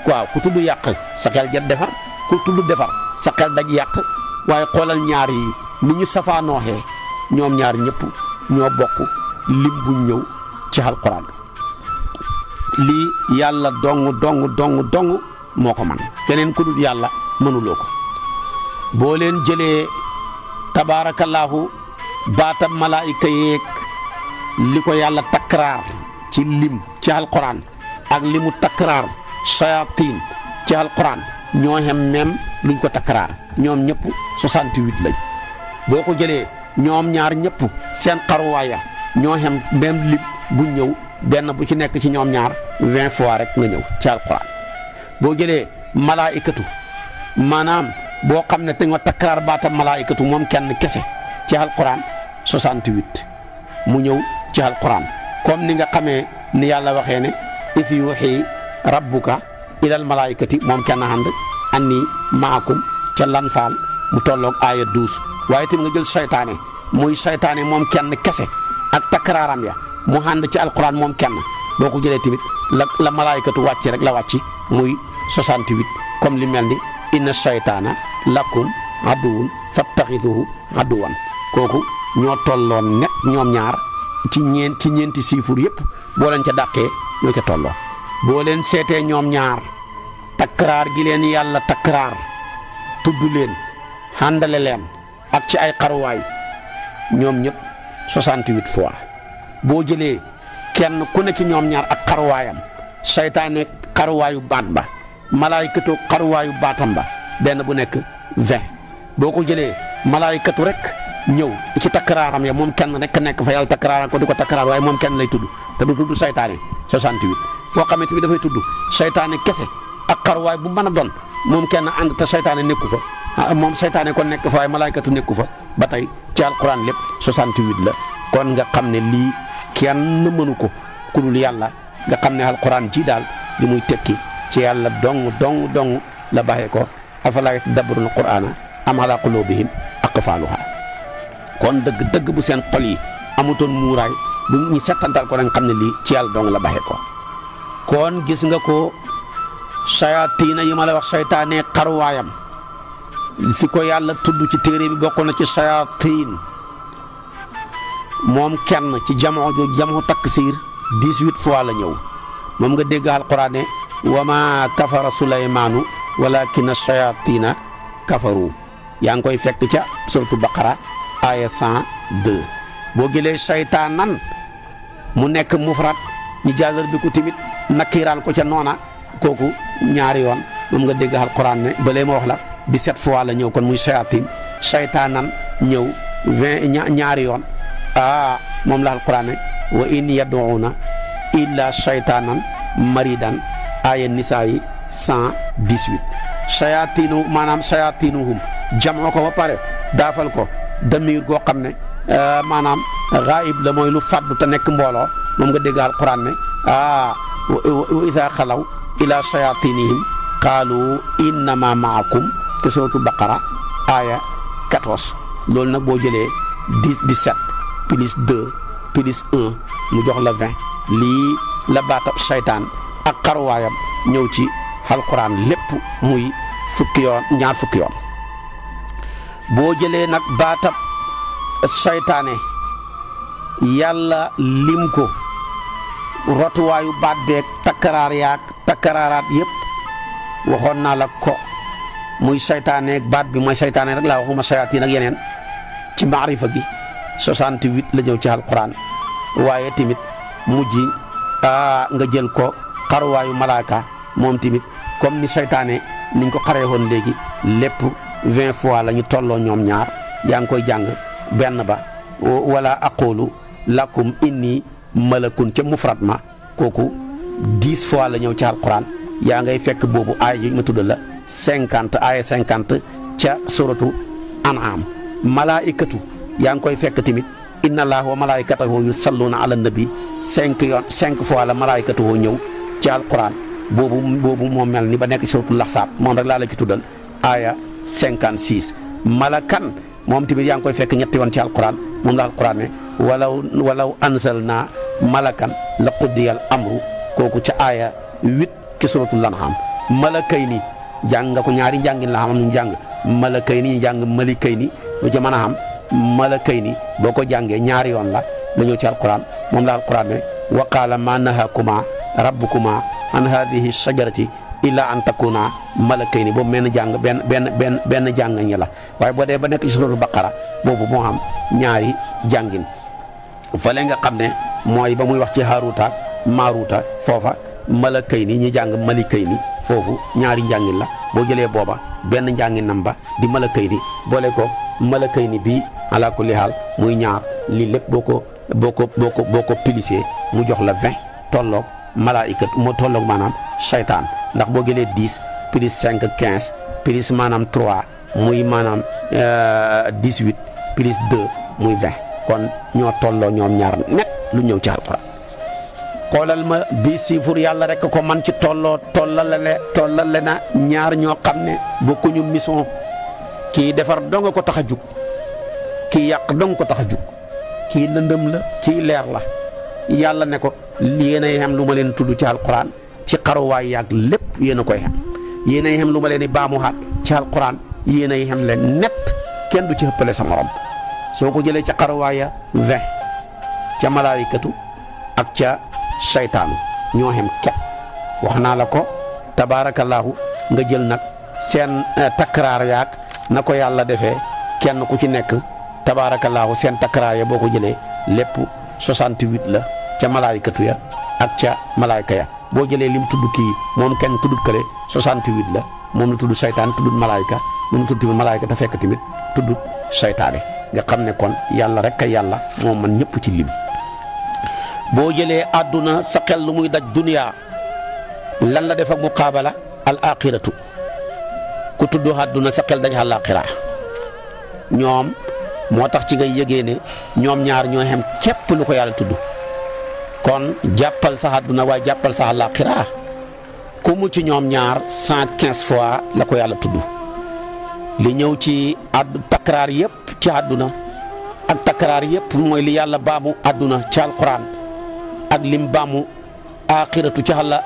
waaw ku tudd yàq sa xel jot defar ku tudd defar sa xel daj yàq waaye xoolal ñaar yi ni ñu safaanooxee ñoom ñaar ñëpp ñoo bokk lim bu ñëw ci alquran lii yàlla dong moo ko man keneen ku dul yàlla mënuloo ko boo leen jëlee tabaarakallaahu baatam malaayika yeeg li ko yàlla takraar ci lim ci alquran ak li mu takraar sayaatiin ci alquran ñoo xem même luñ ko takraar ñoom ñëpp 68 lañ boo ko jëlee ñoom ñaar ñëpp seen xaruwaaya ñoo xem même lim bu ñëw benn bu ci nekk ci ñoom ñaar 20 fois rek nga ñëw ci alquran boo jëlee malaayikatu maanaam boo xam ne te nga takraar baatam malaayikatu moom kenn kese ci alquran 68 mu ñëw ci alquran comme ni nga xamee ni yàlla waxee ne if yuuxi rabbuka ilal malaayikati moom kenn ànd anni maakum ca Lanfaal mu tolloog aaya 12 waaye tamit nga jël saytaane muy saytaane moom kenn kese ak takraaram ya mu ànd ci alquran moom kenn boo ko jëlee tamit la malaayikatu wàcc rek la wàcc muy 68 comme li mel ni inna saytaana lakum aduwwun fattaxiduhu aduwwan kooku ñoo tolloon net ñoom ñaar ci ñeenti siifur yëpp boo leen ca dàqee ñoo ca tolloo boo leen seetee ñoom ñaar takraar gi leen yàlla takraar tudd leen àndale leen ak ci ay xaruwaay ñoom ñëpp 68 fois boo jëlee kenn ku ne ci ñoom ñaar ak xaruwaayam saytaane xaruwaayu baat ba malaayikatu xaruwaayu baatam ba benn bu nekk 20 boo ko jëlee malaayikatu rek ñëw ci takraaram ya moom kenn rek nekk fa yàlla takraaram ko di ko takraar waaye moom kenn lay tudd te du tudd saytaane 68 foo xamante ni dafay tudd saytaane kese ak xaruwaay bu mën a doon moom kenn ànd te saytaane nekku fa moom saytaane kon nekk fa waaye malaayikatu nekku fa ba tey ci alquran lépp 68 la kon nga xam ne lii kenn mënu ko ku dul yàlla nga xam ne alquran ji daal li muy tekki ci yàlla dong la baaxee ko afalaa yatadabbaruuna qur'aana am alaa quluubihim aqfaaluhaa kon dëgg bu seen xol yi amutoon muuraay bu ñu settantal ko nga xam ne lii ci yàlla dong la baaxee ko kon gis nga ko sayaatiina yi ma la wax saytaane xaruwaayam fi ko yàlla tudd ci téere bi bokk na ci sayaatiin moom kenn ci jamoo taksiir 18 fois la ñëw moom nga dégg alquran ne wa maa kafara Sulaymaanu walaakina sayaatiina kafaru yaa ngi koy fekk ca suratu Baqara aaya 102 boo jëlee saytaanan mu nekk mufrad ñu jaazal bi ko tamit nakiraal ko ca noona kooku ñaari yoon moom nga dégg alquran ne balee ma wax la 17 fois la ñëw kon muy sayaatiin saytaanan ñëw 20 ñaari yoon moom la alquran ne wa in yad'una illa saytaanan maridan aaya nisaa yi 118 sayaatiinu maanaam sayaatiinuhum jamoo ko ba pare daafal ko damir goo xam ne maanaam gaayib la mooy lu faddu te nekk mbooloo moom nga dégg alquran ne wa idaa xalaw ila sayaatinihim qaalu innama maakum te suratu Baqara aaya 14 loolu nag boo jëlee 17 plus 2 plus 1 mu jox la 20 lii la baatab saytaan ak xaruwaayam ñëw ci alquran lépp muy fukki yoon ñaar fukki yoon boo jëlee nag baatab saytaane yàlla lim ko rotuwaayu baat beeg takkaraar yaag takkaraaraat yëpp waxoon naa la ko muy saytaane baat bi mooy saytaane rek laa waxuma sayaatiin ak yeneen ci maarifa gi 68 la ñëw ci alquran waaye tamit mujj nga jël ko xaruwaayu malaaka moom tamit comme ni saytaane niñ ko xaree woon léegi lépp 20 fois la ñu tolloo ñoom ñaar yaa ngi koy jàng benn ba wala aqulu lakum inni malakun ca mufrad ma kooku 10 fois la ñëw ci alquran yaa ngay fekk boobu aaya yi ma tuddal la 50 aaya 50 ca suratu an'am malaikatu yaa ngi koy fekk tamit inna allaha wa malaikatahu yusalluna ala nabi 5 fois la malaikatahu ñëw ci alquran boobu moo mel ni ba nekk ci suratul laxsaab moom rek laa la ci tuddal aaya 56 malakan moom tamit yaa ngi koy fekk ñetti yoon ci alquran moom la alquran ne walaw anzalna malakan la quddiyal amru kooku ca aaya 8 ci suratul an'am malakay ni jàng nga ko ñaari njàngin la xam ñu jàng malakay ni ñu jàng malikay ni lu ca mën a xam malakay ni boo ko jàngee ñaari yoon la ñëw ci alquran moom la alquran ne wa qaala ma nahakuma rabbukuma an hadihi shajarati illa an takuna malakay ni boobu benn jàng benn jàng ñi la waaye boo dee ba nekk ci suratul baqara boobu moo am ñaari jàngin fale nga xam ne mooy ba muy wax ci haruta ak maruta foofa malakay ni ñi jàng malikay ni foofu ñaari njàngin la boo jëlee booba benn njàngin nam ba di malakay ni boole ko malakay ni bii ala kulli haal muy ñaar lii lépp boo ko pilisee mu jox la 20 tolloog malaayikat moo tolloog maanaam saytaan ndax boo jëlee 10 plus 5 15 plus maanaam 3 muy maanaam 18 plus 2 muy 20 kon ñoo tolloo ñoom ñaar net lu ñëw ci alquran xoolal ma bii siifur yàlla rek ko man ci tollale na ñaar ñoo xam ne bokkuñu mission kii defar dong ko tax a jug kii yàq dong ko tax a jug kii lëndëm la kii leer la yàlla ne ko yéen a xam lu ma leen tudd ci alquran ci xaruwaay yàgg lépp yéen a koy xam yéen a xam lu ma leen di baamuwaat ci alquran yéen a xam leen net kenn du ci ëppale sa morom soo ko jëlee ca xaruwaay ya 20 ca malaayikatu ak ca saytaanu ñoo xem kepp wax naa la ko tabaarakallaahu nga jël nag seen takraar yaag na ko yàlla defee kenn ku ci nekk tabaarakallaahu seen takraar ya boo ko jëlee lépp 68 la ca malaayikatu ya ak ca malaayika ya boo jëlee lim tudd kii moom kenn tuddut kële 68 la moom la tudd saytaan tuddut malaayika moom la tudd tamit malaayika te fekk tamit tuddut saytaane nga xam ne kon yàlla rek a yàlla moom man ñëpp ci lim boo jëlee àdduna sa xel lu muy daj duniyaa lan la def ak muqaabala al axiratu ku tudd àdduna sa xel daj al axira ñoom moo tax ci ngay yëgee ne ñoom ñaar ñoo xem képp lu ko yàlla tudd kon jàppal sa àdduna waaye jàppal sa al axira ku mu ci ñoom ñaar 115 fois la ko yàlla tudd li ñëw ci takraar yëpp ci àdduna ak takraar yëpp mooy li yàlla baamu àdduna ci alquran ak lim baamu axiratu ci àlla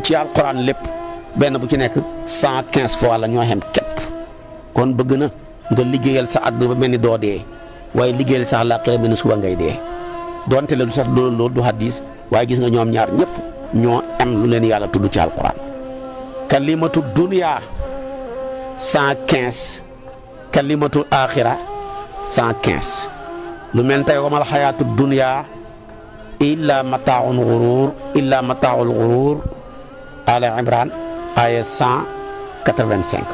ci alquran lépp benn bu ci nekk 115 fois la ñoo xem képp kon bëgg na nga liggéeyal sa àdduna ba mel ni doo dee waaye liggéeyal sa àllaaxira mel ni suba ngay dee donte la du sax loolu du hadis waaye gis nga ñoom ñaar ñëpp ñoo am lu leen yàlla tudd ci alquran kalimatu dunya 115 kalimatu axira 115 lu mel tey wamal xayaatu dunya illa mataaul ghurur ala imran aya 185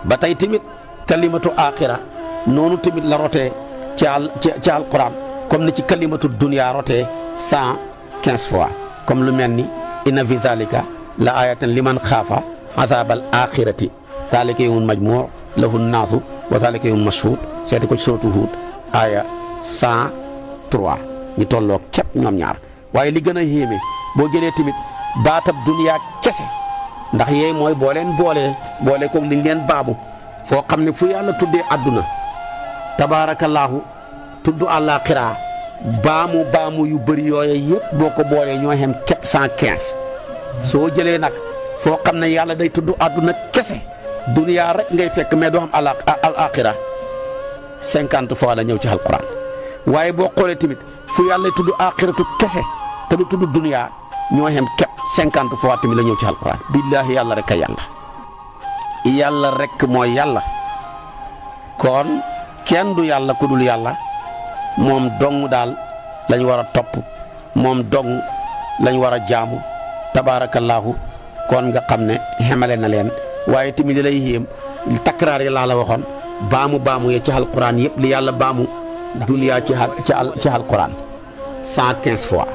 ba tey tamit kalimatu axira noonu tamit la rotee ci alquran comme ni ci kalimatu dunya rotee 115 fois comme lu mel ni inna fi dhalika la ayatan liman xaafa azabal axirati dhalika yawmun majmuu lahu nnaasu wa dhalika yawmun mashhuud seeti ko ci suratu Huud aya 103 ñu tolloo képp ñoom ñaar waaye li gën a yéeme boo jëlee tamit baatab dunya kese ndax yee mooy boo leen boole ko liñ leen baabu foo xam ne fu yàlla tuddee àdduna tabaarakallaahu tudd àllaaxira baamu yu bëri yooye yëpp boo ko boolee ñoo xem képp 115 soo jëlee nag foo xam ne yàlla day tudd àdduna kese duniyaa rek ngay fekk mais doo xam al axira 50 fois la ñëw ci alquran waaye boo xoolee tamit fu yàlla tudd axiratu kese te du tudd duniyaa ñoo xem képp 50 fois tamit la ñëw ci alquran billaahi yàlla rek a yàlla rek mooy yàlla kon kenn du yàlla ku dul yàlla moom dong daal lañ war a topp moom dong lañ war a jaamu tabaarakallaahu kon nga xam ne xemale na leen waaye tamit li lay yéem takraar yi laa la waxoon baamu ya ci alquran yëpp li yàlla baamu duniyaa ci alquran 115 fois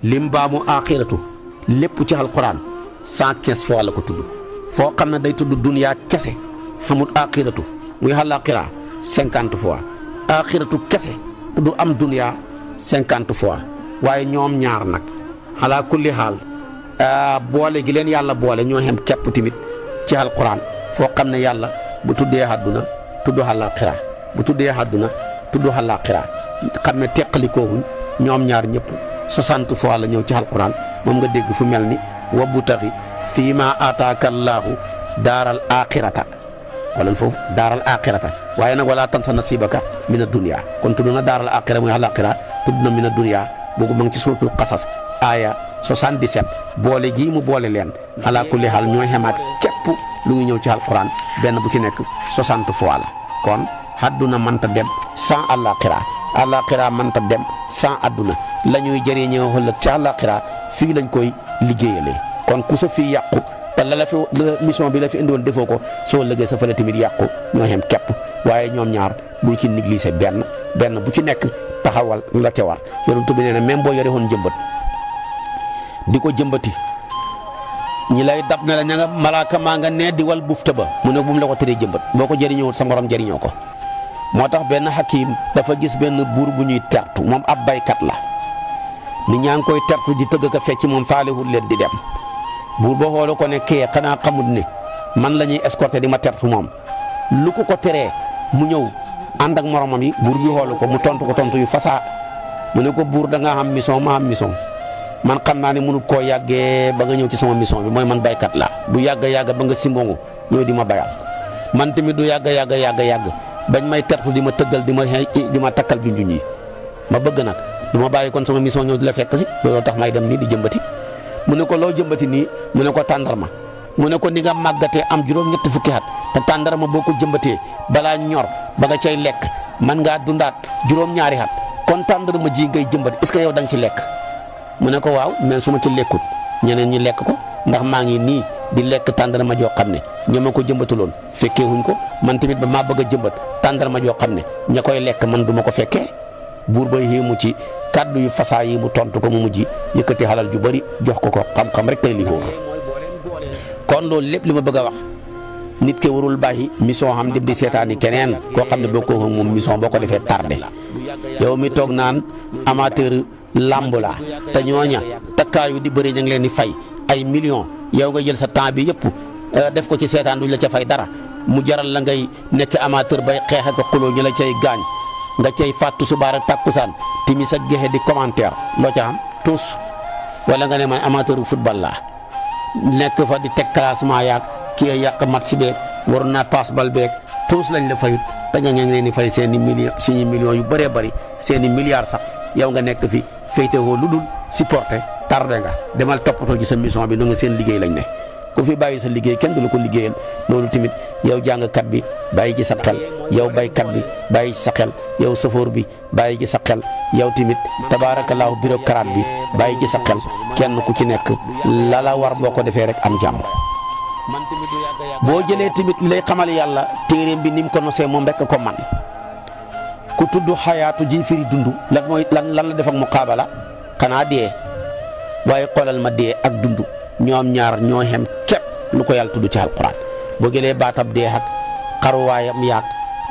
lim baamu axiratu lépp ci alquran 115 fois la ko tudd foo xam ne day tudd duniyaa kese xamul axiratu muy àllaaxira 50 fois axiratu kese du am duniyaa 50 fois waaye ñoom ñaar nag ala kulli xaal boole gi leen yàlla boole ñoo xem képp tamit ci alquran foo xam ne yàlla bu tuddee àdduna tudd àllaaxira bu tuddee àdduna tudd àllaaxira xam ne teqalikoowuñ ñoom ñaar ñëpp 60 fois la ñëw ci alquran moom nga dégg fu mel ni wabtaghi fii ma ataaka allaahu daaral axirata xoolal foofu daaral axirata waaye nag wala tansa nasibaka mina dunya kon tudd na daaral axira muy àllaaxira tudd na mina dunya boobu ma ngi ci suuratul qasas aaya 77 boole gii mu boole leen ala kulli haal ñooy xemaat képp lu ngi ñëw ci alquran benn bu ci nekk 60 fois la kon àdduna mënta dem sans àllaaxira mënta dem sans àdduna la ñuy jëriñoo ëllëg ci àllaaxira fii lañ koy liggéeyalee kon ku sa fii yàqu te la fi mission bi la fi indiwoon defoo ko soo lëggee sa fële tamit yàqu ñoo xem képp waaye ñoom ñaar bul ci négliger benn bu ci nekk taxawal la ca war yonent bi nee na même boo yore woon jëmbat di ko jëmbati ñi lay dab ne la ña nga malaaka maa nga nee di wal bufta ba mu ne bu mu la ko teree jëmbat boo ko jëriñoo sa morom jëriñoo ko moo tax benn hakim dafa gis benn buur bu ñuy tertu moom ab baykat la nit ñaa ngi koy tertu di tëgg ka fecc moom faalewul leen di dem buur ba xoolu ko ne kee xanaa xamut ne man la ñuy escorté di ma tertu moom lu ko teree mu ñëw ànd ak moromam yi buur bi xoolu ko mu tontu ko tontu yu fasaa mu ne ko buur da ngaa xam mission ma am mission man xam naa ne mënut koo yàggee ba nga ñëw ci sama mission bi mooy man baykat laa du yàgg ba nga simbongu ñëw di ma bayal man tamit du yàgg bañ may tertu di ma tëggal di ma takkal junjuñ yi ma bëgg nag du ma bàyyi kon sama mission ñëw di la fekk si looloo tax may dem nii di jëmbati mu ne ko loo jëmbati nii mu ne ko tàndarma mu ne ko ni nga màggatee am juróom-ñetti fukki at te tàndarma boo ko jëmbatee balaa ñor ba nga cay lekk man ngaa dundaat juróom-ñaari at kon tàndarma ji ngay jëmbat est-ce que yow da nga ci lekk mu ne ko waaw mais su ma ci lekkut ñeneen ñi lekk ko ndax maa ngi nii di lekk tàndarma joo xam ne ñoo ma ko jëmbatuloon fekkee wuñ ko man tamit ba maa bëgg a jëmbat tàndarma joo xam ne ña koy lekk man du ma ko fekkee buur ba yéemu ci kàddu yu fasaa yi mu tontu ko mu mujj yëkkati xalal ju bari jox ko xam-xam rek tey li kon loolu lépp li ma bëgg a wax nit ke warul bàyyi mission xam di seetaani keneen koo xam ne boo ko moom mission boo ko defee tardé yow mi toog naan amateur làmb la te ñooña takkaayu di bëri ñu ngi leen di fay ay millions yow nga jël sa temps bi yëpp def ko ci seetaan duñ la ca fay dara mu jaral la ngay nekk amateur bay xeex ak xuloo ñu la cay gaañ nga cay fàttu subaar ak takkusaan timis ak gexe di commentaire loo ca am tous wala nga ne man amateur football laa nekk fa di teg classement yaag kii yàq match beeg war naa passe bal beeg tous lañ la fayut te nga ngi leen di fay seen i millions yu bëree bëri seen i milliards sax yow nga nekk fi féetewoo lu dul supporter tardé nga demal toppatoo ci sa mission bi nu nga seen liggéey lañ ne ku fi bàyyi sa liggéey kenn du la ko liggéeyal loolu tamit yow jàngkat bi bàyyi ci sa xel yow baykat bi bàyyi ci sa xel yow safoor bi bàyyi ci sa xel yow tamit tabaarakallaahu bureaucrate bi bàyyi ci sa xel kenn ku ci nekk la war boo ko defee rek am jàmm. boo jëlee tamit li lay xamal yàlla téeréem bi ni mu ko nosee moom rek ko man ku tudd xayaatu ji firi dund lan la def ak muqaabala xanaa dee waaye xoolal ma dee ak dund ñoom ñaar ñoo xem képp lu ko yàlla tudd ci alquran boo jëlee baatab dee ak xaruwaayam yaag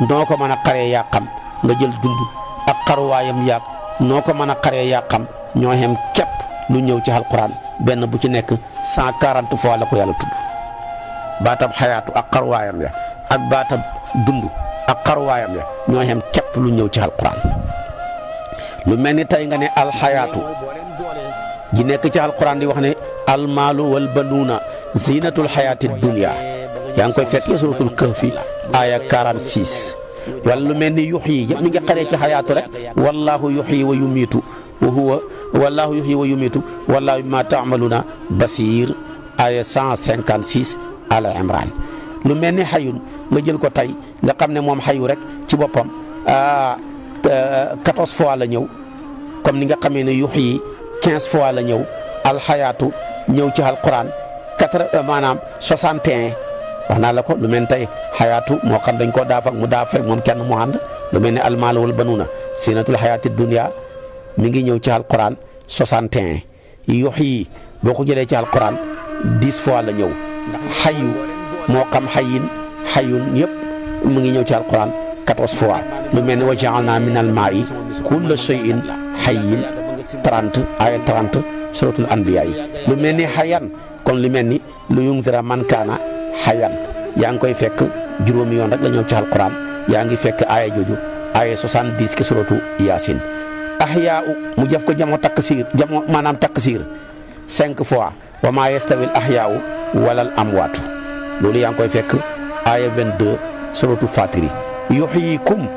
noo ko mën a xaree yaa xam nga jël dund ak xaruwaayam yaag noo ko mën a xaree yaa xam ñoo xem képp lu ñëw ci alquran benn bu ci nekk 140 fois la ko yàlla tudd baatab xayaatu ak xaruwaayam ya ak baatab dund ak xaruwaayam ya ñoo xem képp lu ñëw ci alquran lu mel ni tey nga ne alxayaatu ji nekk ci alquran di wax ne almaalu wal banuuna zinatul xayaati dunya yaa ngi koy fekk ci suratul kahfi aya 46 wala lu mel ni yuxyi yëpp mi ngi xaree ci xayaatu rek wallahu yuxyi wa yumiitu wa huwa wallahu yuxyi wa yumiitu wallahu bima taamaluuna basiir aya 156 ala imran lu mel ni xayun nga jël ko tey nga xam ne moom xayu rek ci boppam 14 fois la ñëw comme ni nga xamee ne yuxyi 15 fois la ñëw alxayaatu ñëw ci alquran maanaam 61 wax naa la ko lu mel ni tey xayaatu moo xam dañ koo daafak mu daafek moom kenn mu ànd lu mel ni almaal wal banuuna zinatul xayaati dunya mi ngi ñëw ci alquran 61 yuxyi boo ko jëlee ci alquran 10 fois la ñëw xayu moo xam xayun yëpp mu ngi ñëw ci alquran 14 fois lu mel ni wa ja'alna min al-maa'i kulla shay'in hayyin 30 aya 30 suratul anbiya yi lu mel ni xayan kon lu mel ni lu yunzira man kaana xayan yaa ngi koy fekk juróomi yoon rek la ñëw ci alquran yaa ngi fekk aya jooju aya 70 ke suratu yaasin ahyaa mu jëf ko jamo taksiir jamo maanaam taksiir 5 fois wa maa yastawi al ahyaau wala al amwaatu loolu yaa ngi koy fekk aya 22 suratu fatiri yuxyikum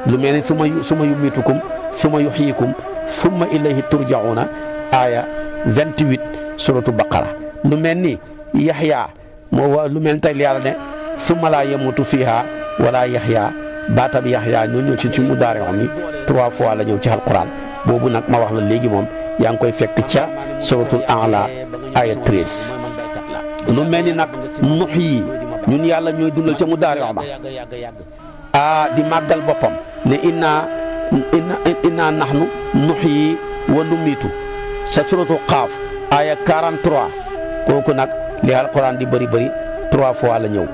lu mel ni suma yumitukum suma yuxyikum summa ilayhi turjauna aya 28 suratu baqara lu mel ni yaxya moo lu mel ni tey yàlla ne summa laa yamutu fiha wala yaxya baatab yaxya ñoo ñëw ci mu daare xam ni 3 fois la ñëw ci alquran boobu nag ma wax la léegi moom yaa ngi koy fekk ca suratul a'la aya 13 lu mel ni nag nux yi ñun yàlla ñooy dundal ca mu daare ma di màggal boppam ne inna nahnu nuxyi wa numiitu sa suratul qaaf aya 43 kooku nag li alquran di bëri 3 fois la ñëw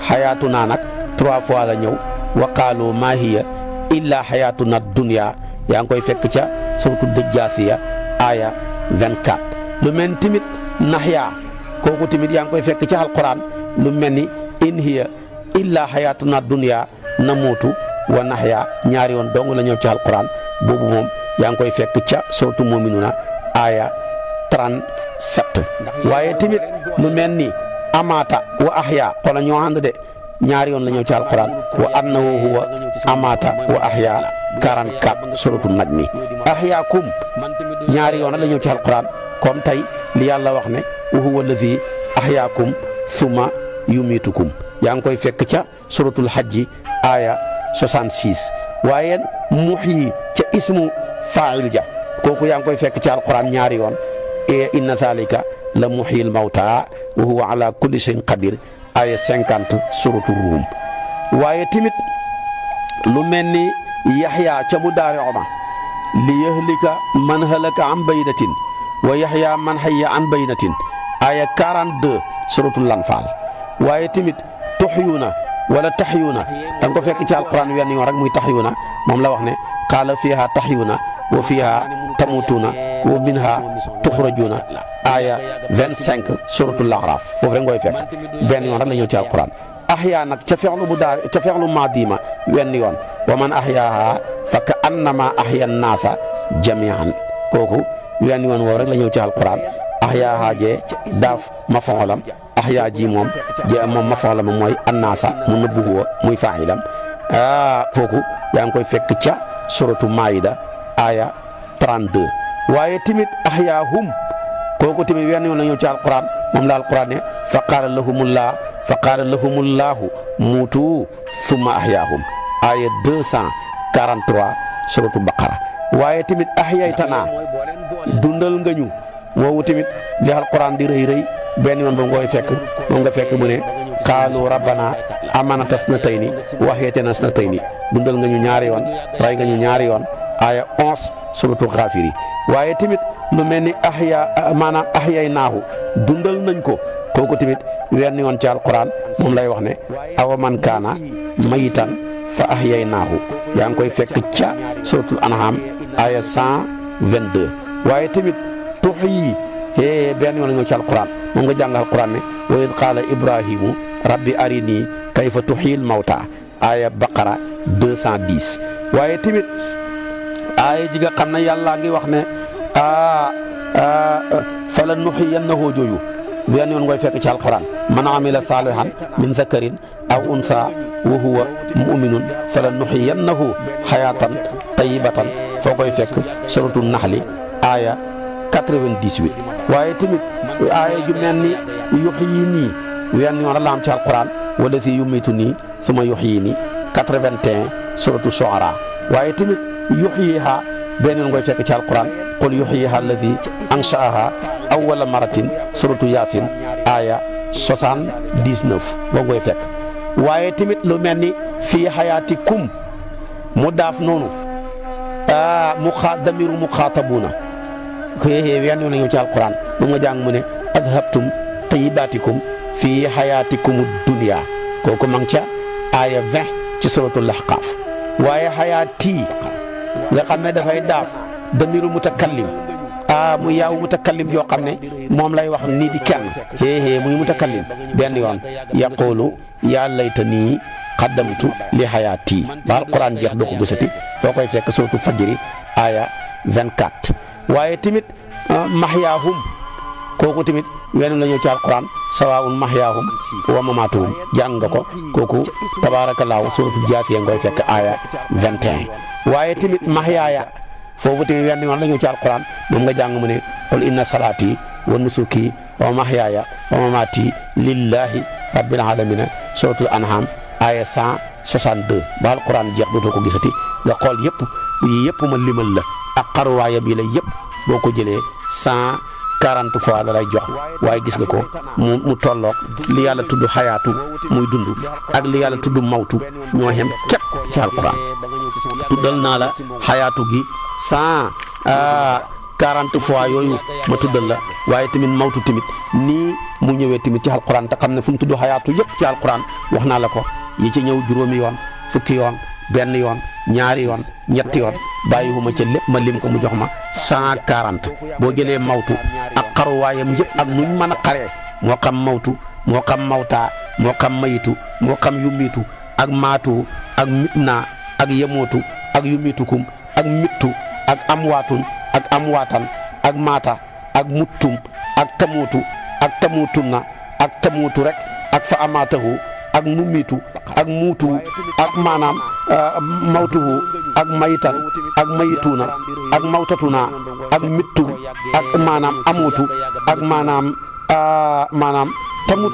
xayaatuna nag 3 fois la ñëw wa qaalu maa hiya illa xayaatuna dunya yaa ngi koy fekk ca suratul dajjaasiya aya 24 lu mel ni tamit naxyaa kooku tamit yaa ngi koy fekk ca alquran lu mel ni in hiya illa xayaatuna dunya namuutu wa naxyaa ñaari yoon dong la ñëw ci alquran boobu moom yaa ngi koy fekk ca suratul mu'minuuna aya 37 waaye tamit lu mel ni amaata wa ahya xoolal ñoo ànd de ñaari yoon la ñëw ci alquran wa annahu huwa amaata wa ahya 44 suratul najmi ahyaakum ñaari yoon la ñëw ci alquran comme tey li yàlla wax ne wa huwa allazi ahyaakum summa yumiitukum yaa ngi koy fekk ca suratul hajji aya 66 waaye muhyi ca ismu faa'il ja kooku yaa ngi koy fekk ca alquran ñaari yoon inna zalika la muhyil mawta wa huwa ala kulli shay'in qadir aya 50 suratul rum waaye tamit lu mel ni yaxya ca mu daari oma li yahlika man halaka an baynatin wa yaxya man hayya an baynatin aya 42 suratul lanfaal waaye tamit tuxyuuna wala taxyuuna da nga ko fekk ci alquran wenn yoon rek muy taxyuuna moom la wax ne qaala fiiha taxyuuna wa fiiha tamutuuna wa minha tuxrajuuna aya 25 suratul A'raaf foofu rek ngoy fekk benn yoon rek la ñëw ci alquran ahyaa nag ca fexlu bu daa ca fexlu maadima wenn yoon wa man ahyaaha fa ka annama ahya naasa jamian kooku wenn yoon woowu rek la ñëw ci alquran ahyaaha jee daaf ma foxolam ahyaa ji moom ma foxolam mooy annaasa mu nëbbu huwa muy faaxilam kooku yaa ngi koy fekk ca suratu maayida aya 32 waaye tamit ahyaahum kooku tamit wenn yoon la ñëw ci alquran moom la alquran ne fa qaala lahumullahu muutu summa ahyaahum aya 243 suratu baqara waaye tamit ahyaytana dundal nga ñu woowu tamit li alquran di rëy benn yoon ba ngoy fekk moom nga fekk mu ne qaalu rabbana amanata snatayni wa ahyaytana snatayni dundal nga ñu ñaari yoon ray nga ñu ñaari yoon aya 11 suratu Gaafiri waaye tamit lu mel ni maanaam ahyaynaahu dundal nañ ko kooku tamit wenn yoon ci alquran moom lay wax ne awa man kaana mayitan fa ahyaynaahu yaa ngi koy fekk ca suratul an'am aya 122 waaye tamit tuxyi benn yoon la ñëw ci alquran moom nga jàng alquran ne wa id qaala ibrahimu rabbi arini kayfa tuxyil mawta aya baqara 210 waaye tamit aaya ji nga xam ne yàlla ngi wax ne fala nuxiyannahu jooju benn yoon ngay fekk ci alquran man amila salihan min zakarin aw unsa wa huwa muminun fala nuxiyannahu xayaatan tayyibatan foo koy fekk suratul naxli aaya 98. waaye tamit aaya ju mel ni yuxyi nii wenn yoon la am ci alquran wala si yumitu nii suma yuxyi nii 81 suratu Shu'ara. waaye tamit yuxyiha benn yoon ngay fekk ci alquran qul yuxyiha alladi anshaaha awwala maratin suratu Yaasin aaya 79 boo koy fekk. waaye tamit lu mel ni fii xayaatikum mu daaf noonu damiru muxaatabuuna xëy wenn yoon la ñëw ci alquran lu nga jàng mu ne adhabtum tayyibaatikum fii xayaatikum dunya kooku ma ngi ca aaya 20 ci suratul Ahqaaf. waaye xayaati nga xam ne dafay daaf damiru mutakallim mu yaaw mutakallim yoo xam ne moom lay wax nii di kenn muy mutakallim benn yoon yaqulu yaa laytanii qaddamtu li xayaati ba alquran jeex doo ko gisati foo koy fekk suratu fajri aaya 24. waaye tamit mahyaahum kooku tamit wenn la ñëw ci alquran sawaa'un mahyaahum wa mamaatuhum jàng nga ko kooku tabaarakallaahu suratu jaasiya ngoy fekk aaya 21. waaye tamit mahyaaya foofu tamit wenn yoon la ñëw ci alquran moom nga jàng mu ne qul inna salaati wa nusuki wa mahyaaya wa mamaati lillahi rabbil alamina suratul an'am aaya 162 ba alquran jeex dootoo ko gisati nga xool yëpp yii yëpp ma limal la ak xaruwaaya bii la yëpp boo ko jëlee 140 fois la lay jox waaye gis nga ko mu tolloog li yàlla tudd xayaatu muy dund ak li yàlla tudd mawtu ñoo xem képp ci alquran. tuddal naa la xayaatu gi 140 fois yooyu ma tuddal la waaye tamit mawtu tamit nii mu ñëwee tamit ci alquran te xam ne fu mu tudd xayaatu yëpp ci alquran wax naa la ko yi ci ñëw juróomi yoon fukki yoon benn yoon ñaari yoon ñetti yoon bàyyiwuma ca lépp ma lim ko mu jox ma 140 boo jëlee mawtu ak xaruwaayam yëpp ak nuñ mën a xaree moo xam mawtu moo xam mawtaa moo xam mayitu moo xam yumiitu ak maatu ak mitna ak yemootu ak yumiitukum ak mittu ak amwaatun ak amwaatan ak maata ak muttum ak tamuutu ak tamuutunna ak tamuutu rek ak fa amaatahu ak numiitu ak muutu ak maanaam mawtuhu ak mayitan ak mayituuna ak mawtatuna ak mittu ak maanaam amuutu ak maanaam tamut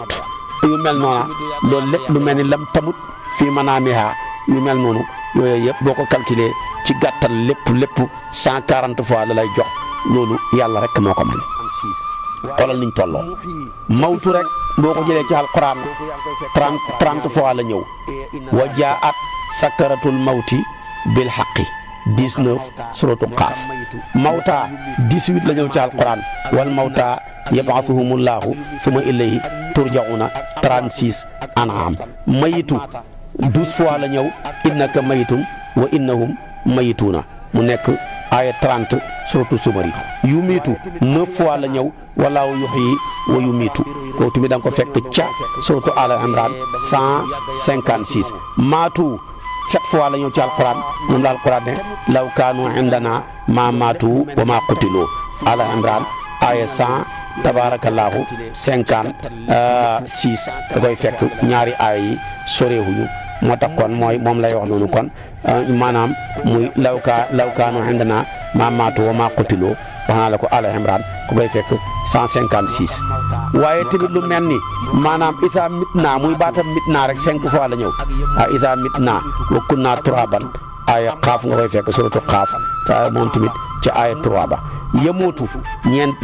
yu mel noona loolu lépp lu mel ni lam tamut fii manaamiha yu mel noonu yooyu yëpp boo ko calculé ci gàttal lépp 140 fois la lay jox loolu yàlla rek moo ko mën xoolal niñ tolloo mawtu rek boo ko jëlee ci alquran 30 fois la ñëw wa jaat sakaratul mawti bil haqqi 19 suratu qaaf mawta 18 la ñëw ci alquran wal mawta yab'athuhumullahu summa ilayhi turja'una 36 an'am mayitu 12 fois la ñëw innaka mayitun wa innahum mayituuna mu nekk aaya 30 suratu sumari yumiitu 9 fois la ñëw walaahu yuhyi wa yumiitu kooku tamit da nga ko fekk ca suratu Ala Imran 156 maatu 7 fois la ñëw ci alquran moom la alquran ne law kaanu indana ma maatu wa ma qutiloo Ala Imran aaya 100 tabaarakallaahu 56 da koy fekk ñaari aaya yi soreewuñu moo tax kon moom lay wax noonu kon maanaam muy law kaanu indana ma maatu wa ma qutiloo wax naa la ko Ala Imran ku koy fekk 156 waaye tamit lu mel ni maanaam isa mitna muy baatam mitna rek 5 fois la ñëw isa mitna wa kunna turaban aaya xaaf nga koy fekk suratu xaaf te moom tamit ca aaya 3 ba yemootu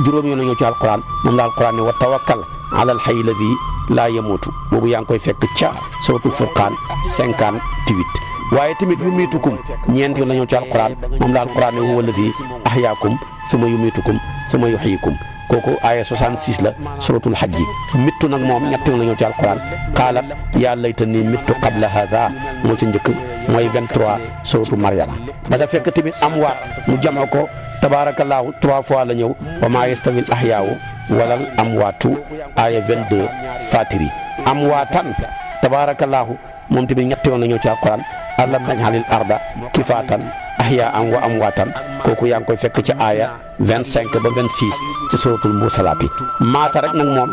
juróom yoon la ñëw ci alquran moom la alquran ne wa tawakkal ala alxay alladi laa yemootu boobu yaa ngi koy fekk ca suratu furqaan 58 waaye tamit yumiitukum ñeent yoon la ñëw ci alquran moom la alquran ne huwa alladi ahyaakum suma yumiitukum suma yuhyikum kooku aaya 66 la suratul hajji mittu nag moom ñett yoon la ñëw ci alquran qaalat yaa laytanii mittu qabla haadha moo ci njëkk mooy 23 suratu Maryama da nga fekk tamit amwaat mu jamo ko tabaarakallaahu 3 fois la ñëw wa maa yastawil ahyaawu walal amwaatu aaya 22 fatiri amwaatan tabaarakallaahu moom tamit ñetti yoon la ñëw ci alquran alam naj'alil arda kifaatan ahyaan wa amwaatan kooku yaa ngi koy fekk ci aaya 25 ba 26 ci suratul mursalaati maata rek nag moom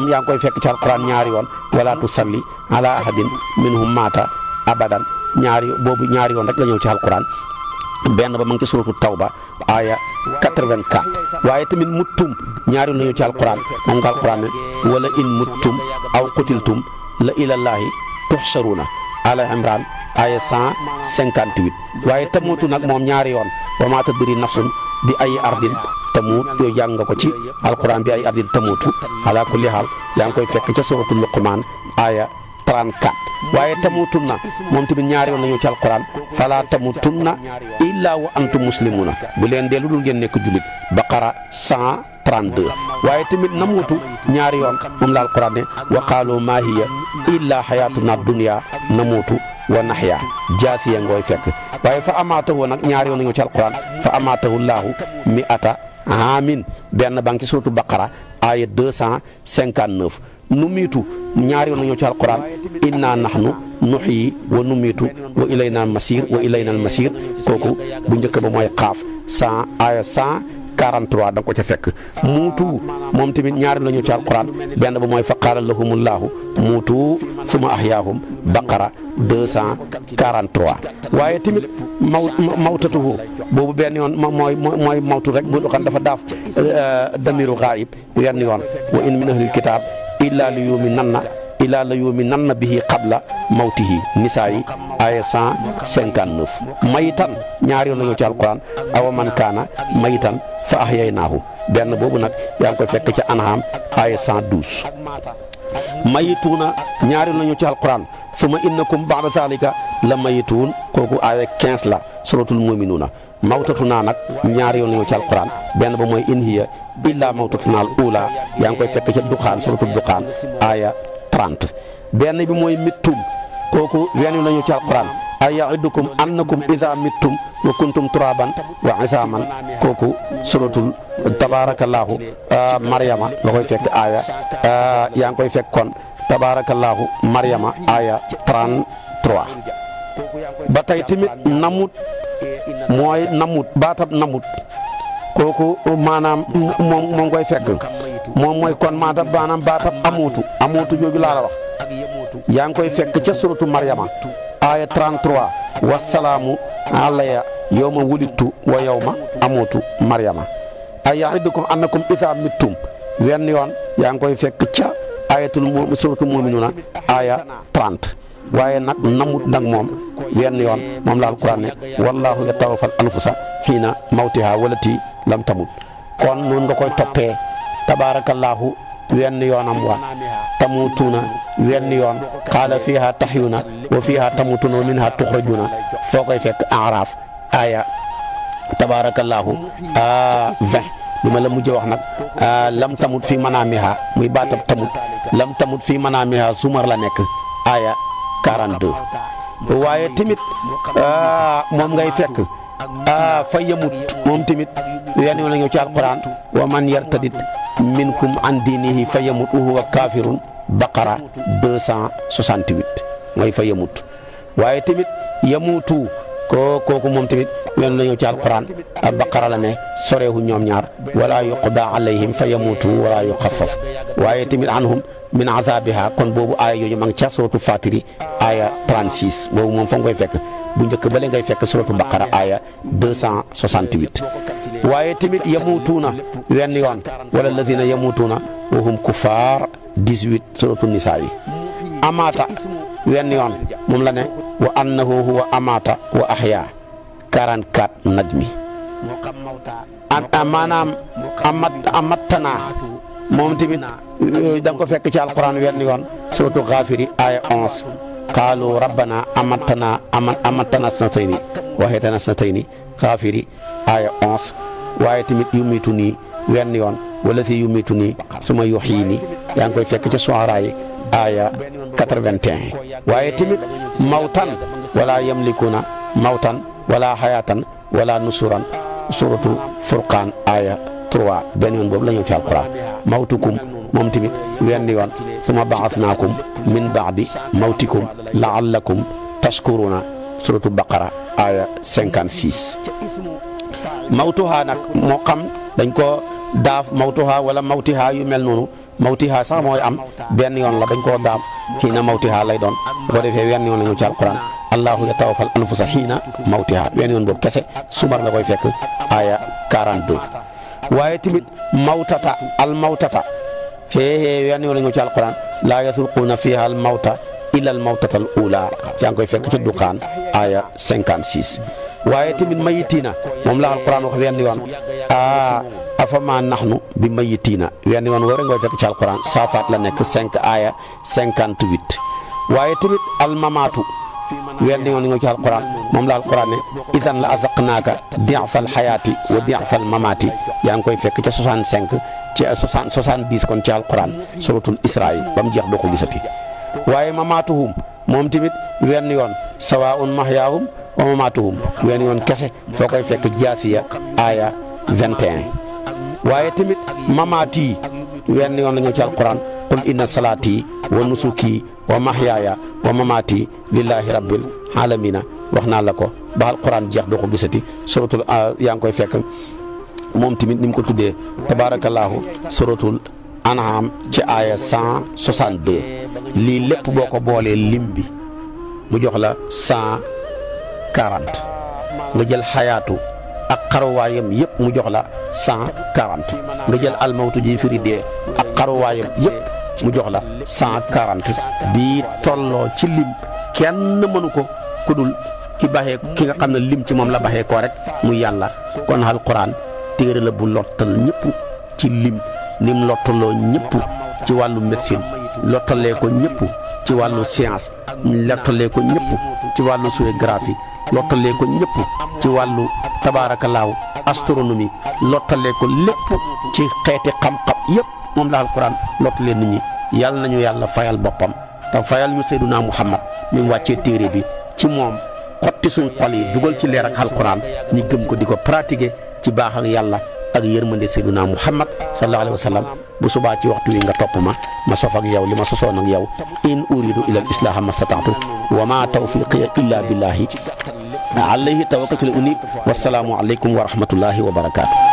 yaa ngi koy fekk ci alquran ñaari yoon wala tusalli ala ahadin minhum maata abadan boobu ñaari yoon rek la ñëw ci alquran benn ba ma ngi ci suratul tawba aaya 84 waaye tamit muttum ñaari yoon la ñëw ci alquran moom nga alquran ne wala in muttum aw qutiltum la ilallaahi tuhsharuna ala imran aya 158 waaye tamutu nag moom ñaari yoon wa maa tadri nafsun bi ay ardin tamut yooyu jàng nga ko ci alquran bi ay ardin tamutu ala kulli haal yaa ngi koy fekk ca suratul luqman aya 34 waaye tamutunna moom tamit ñaari yoon la ñëw ci alquran fala tamutunna illa wa antum muslimuna bu leen dee lu dul ngeen nekk julit baqara 132 waaye tamit namutu ñaari yoon moom la alquran ne wa qaalu ma hiya illa hayatuna dunya namutu wa nahya jaasiya ngooy fekk waaye fa amaatahu nag ñaari yoon la ñëw ci alquran fa amaatahu llaahu mi'ata aamin benn baa ngi ci suratu baqara aya 259 numiitu ñaari yoon la ñëw ci alquran inna nahnu nuhyi wa numiitu wa ilayna almasir kooku bu njëkk ba mooy xaaf 100 aya 143 da nga ko ca fekk muutu moom tamit ñaari la ñëw ci alquran benn ba mooy fa qaala lahumullahu muutu suma ahyaahum baqara 243 waaye tamit mawtatuhu boobu benn yoon mooy mawtu rek bu xam dafa daaf damiru ghaib yenn yoon wa in min ahlil kitab illa la yuminanna bihi qabla mawtihi nisaa yi aya 159 mayitan ñaari yoon la ñëw ci alquran awa man kaana mayitan fa ahyaynaahu benn boobu nag yaa ngi koy fekk ci anham aya 112 mayituuna ñaari yoon la ñëw ci alquran summa innakum ba'da zalika la mayituun kooku aya 15 la suratul muminuuna mawtatuna nag ñaari yoon la ñëw ci alquran benn ba mooy in hiya illa mawtatuna al ula yaa ngi koy fekk ca duxaan suratul duxaan aya 30 benn bi mooy mittum kooku wenn yoon la ñëw ci alquran ay ya'idukum annakum idha mittum wa kuntum turaban wa isaman kooku suratul tabarakallahu maryama la koy fekk aya yaa ngi koy fekk kon tabarakallahu maryama aya 33 ba tey tamit namut mooy namut baatab namut kooku maanaam moom koy fekk moom mooy kon maanaam baatab amuutu jooju laa la wax yaa ngi koy fekk ca suratu maryama aya 33 wasalaamu alayya yawma wulidtu wa yawma amuutu maryama ay ya'idukum annakum idha mittum wenn yoon yaa ngi koy fekk ca suratul mu'minuna aya 30 waaye nag namut nag moom wenn yoon moom la alquran ne wallahu yatawaffal anfusa hiina mawtiha walati lam tamut kon noonu nga koy toppee tabarakallahu wenn yoonam wa tamutuuna wenn yoon qaala fiha tahyuna wa fiha tamutuna wa minha tuxrajuna foo koy fekk Araf aya tabarakallahu 20 li ma la mujj wax nag lam tamut fi manaamiha muy baatab tamut lam tamut fi manaamiha Zumar la nekk aya 42 waaye tamit moom ngay fekk fa yamut moom tamit wenn yoon la ñëw ci alquran wa man yartadid minkum an diinihi fa yamut wa huwa kafirun baqara 268 mooy fa yamut waaye tamit yamutu kooku moom tamit yoon la ñëw ci alquran baqara la ne soreehu ñoom ñaar wala yuqda alayhim fa yamutu wala yuxaffaf waaye tamit anhum min azabiha kon boobu aaya yooyu ma ngi ca suratu fatiri aaya 36 boobu moom fa nga koy fekk bu njëkk bale ngay fekk suratu baqara aaya 268 waaye tamit yamutuuna wenn yoon wala alladina yamutuuna wa hum kuffar 18 suratu nisaa yi amaata wenn yoon moom la ne wa annahu huwa amaata wa ahya 44 najmi maanaam amattana moom tamit da nga ko fekk ci alquran wenn yoon suratu Ghafiri aya 11 qaalu rabbana amattana sanatayni wa ahyaytana sanatayni Ghafiri aya 11 waaye tamit yumitu nii wenn yoon wala si yumitu nii suma yuhyini yaa ngi koy fekk ci Shu'ara yi aya 81 waaye tamit mawtan wala yamlikuna mawtan wala hayatan wala nusuran suratu Furqan aya 3 benn yoon boobu la ñëw ci alquran mawtukum moom tamit wenn yoon summa ba'athnaakum min ba'di mawtikum la'allakum tashkuruna suratu baqara aya 56. mawtuha nag moo xam dañ ko daaf mawtuha wala mawtiha yu mel noonu mawtiha sax mooy am benn yoon la dañ koo daaf xiina mawtiha lay doon bu ko defee wenn yoon la ñëw ci alquran allahu yatawaffal anfusa xiina mawtiha wenn yoon boobu kese subar nga koy fekk aya 42. waaye tamit mawtata al mawtata wenn yoon la ñëw ci alquran laa yathuquuna fiha al mawta illa al mawtata al ula yaa ngi koy fekk ci duqaan aya 56. waaye tamit mayitiina moom la alquran wax wenn yoon afama nahnu bi mayitiina wenn yoon woo rek nga koy fekk ci alquran saafaat la nekk 5 aya 58. waaye tamit almamaatu wenn yoon li nga ci alquran moom la alquran ne idan la azaqnaaka di'fal xayaati wa di'fal mamaati yaa ngi koy fekk ca 65 ci 70 kon ci alquran suratul isra ba mu jeex doo ko gisati. waaye mamaatuhum moom tamit wenn yoon sawaa'un mahyaahum wa mamaatuhum wenn yoon kese foo koy fekk jaasiya aya 21. waaye tamit mamaati wenn yoon la ñu ci alquran qul inna salaati wa nusuki wa mahyaaya wa mamaati lillahi rabbil alamina wax naa la ko ba alquran jeex doo ko gisati suratul yaa ngi koy fekk moom tamit ni mu ko tuddee tabarakallahu suratul an'am ci aya 162. lii lépp boo ko boolee lim bi mu jox la 140 nga jël xayaatu ak xaruwaayam yëpp mu jox la 140 nga jël almawtu ji firi dee ak xaruwaayam yëpp mu jox la 140 bii tolloo ci lim kenn mënu ko ku dul ki baxee ki nga xam ne lim ci moom la baxee koo rek muy yàlla. kon alquran téere la bu lottal ñëpp ci lim nim lottaloo ñëpp ci wàllu médecine lottalee ko ñëpp ci wàllu science lottalee ko ñëpp ci wàllu géographie lottalee ko ñëpp ci wàllu tabaarakallaahu astronomie lottalee ko lépp ci xeeti xam-xam yëpp moom la alquran lottalee nit ñi. yàlla nañu yàlla fayal boppam te fayal ñu Seydunaa Muhammad mi mu wàccee téere bi ci moom xotti suñ xol yi dugal ci leer ak alquran ñi gëm ko di ko pratiquer ci baax ak yàlla ak yërmande Seydunaa Muhammad sallallahu alayhi wa sallam. bu subaa ci waxtu wi nga topp ma sof ak yow li ma sosoon ak yow in uridu ila al islaha mastata'tu wa ma tawfiqiya illa billahi alayhi tawakkaltu unib wassalaamu alaykum wa rahmatullahi wa barakatuh.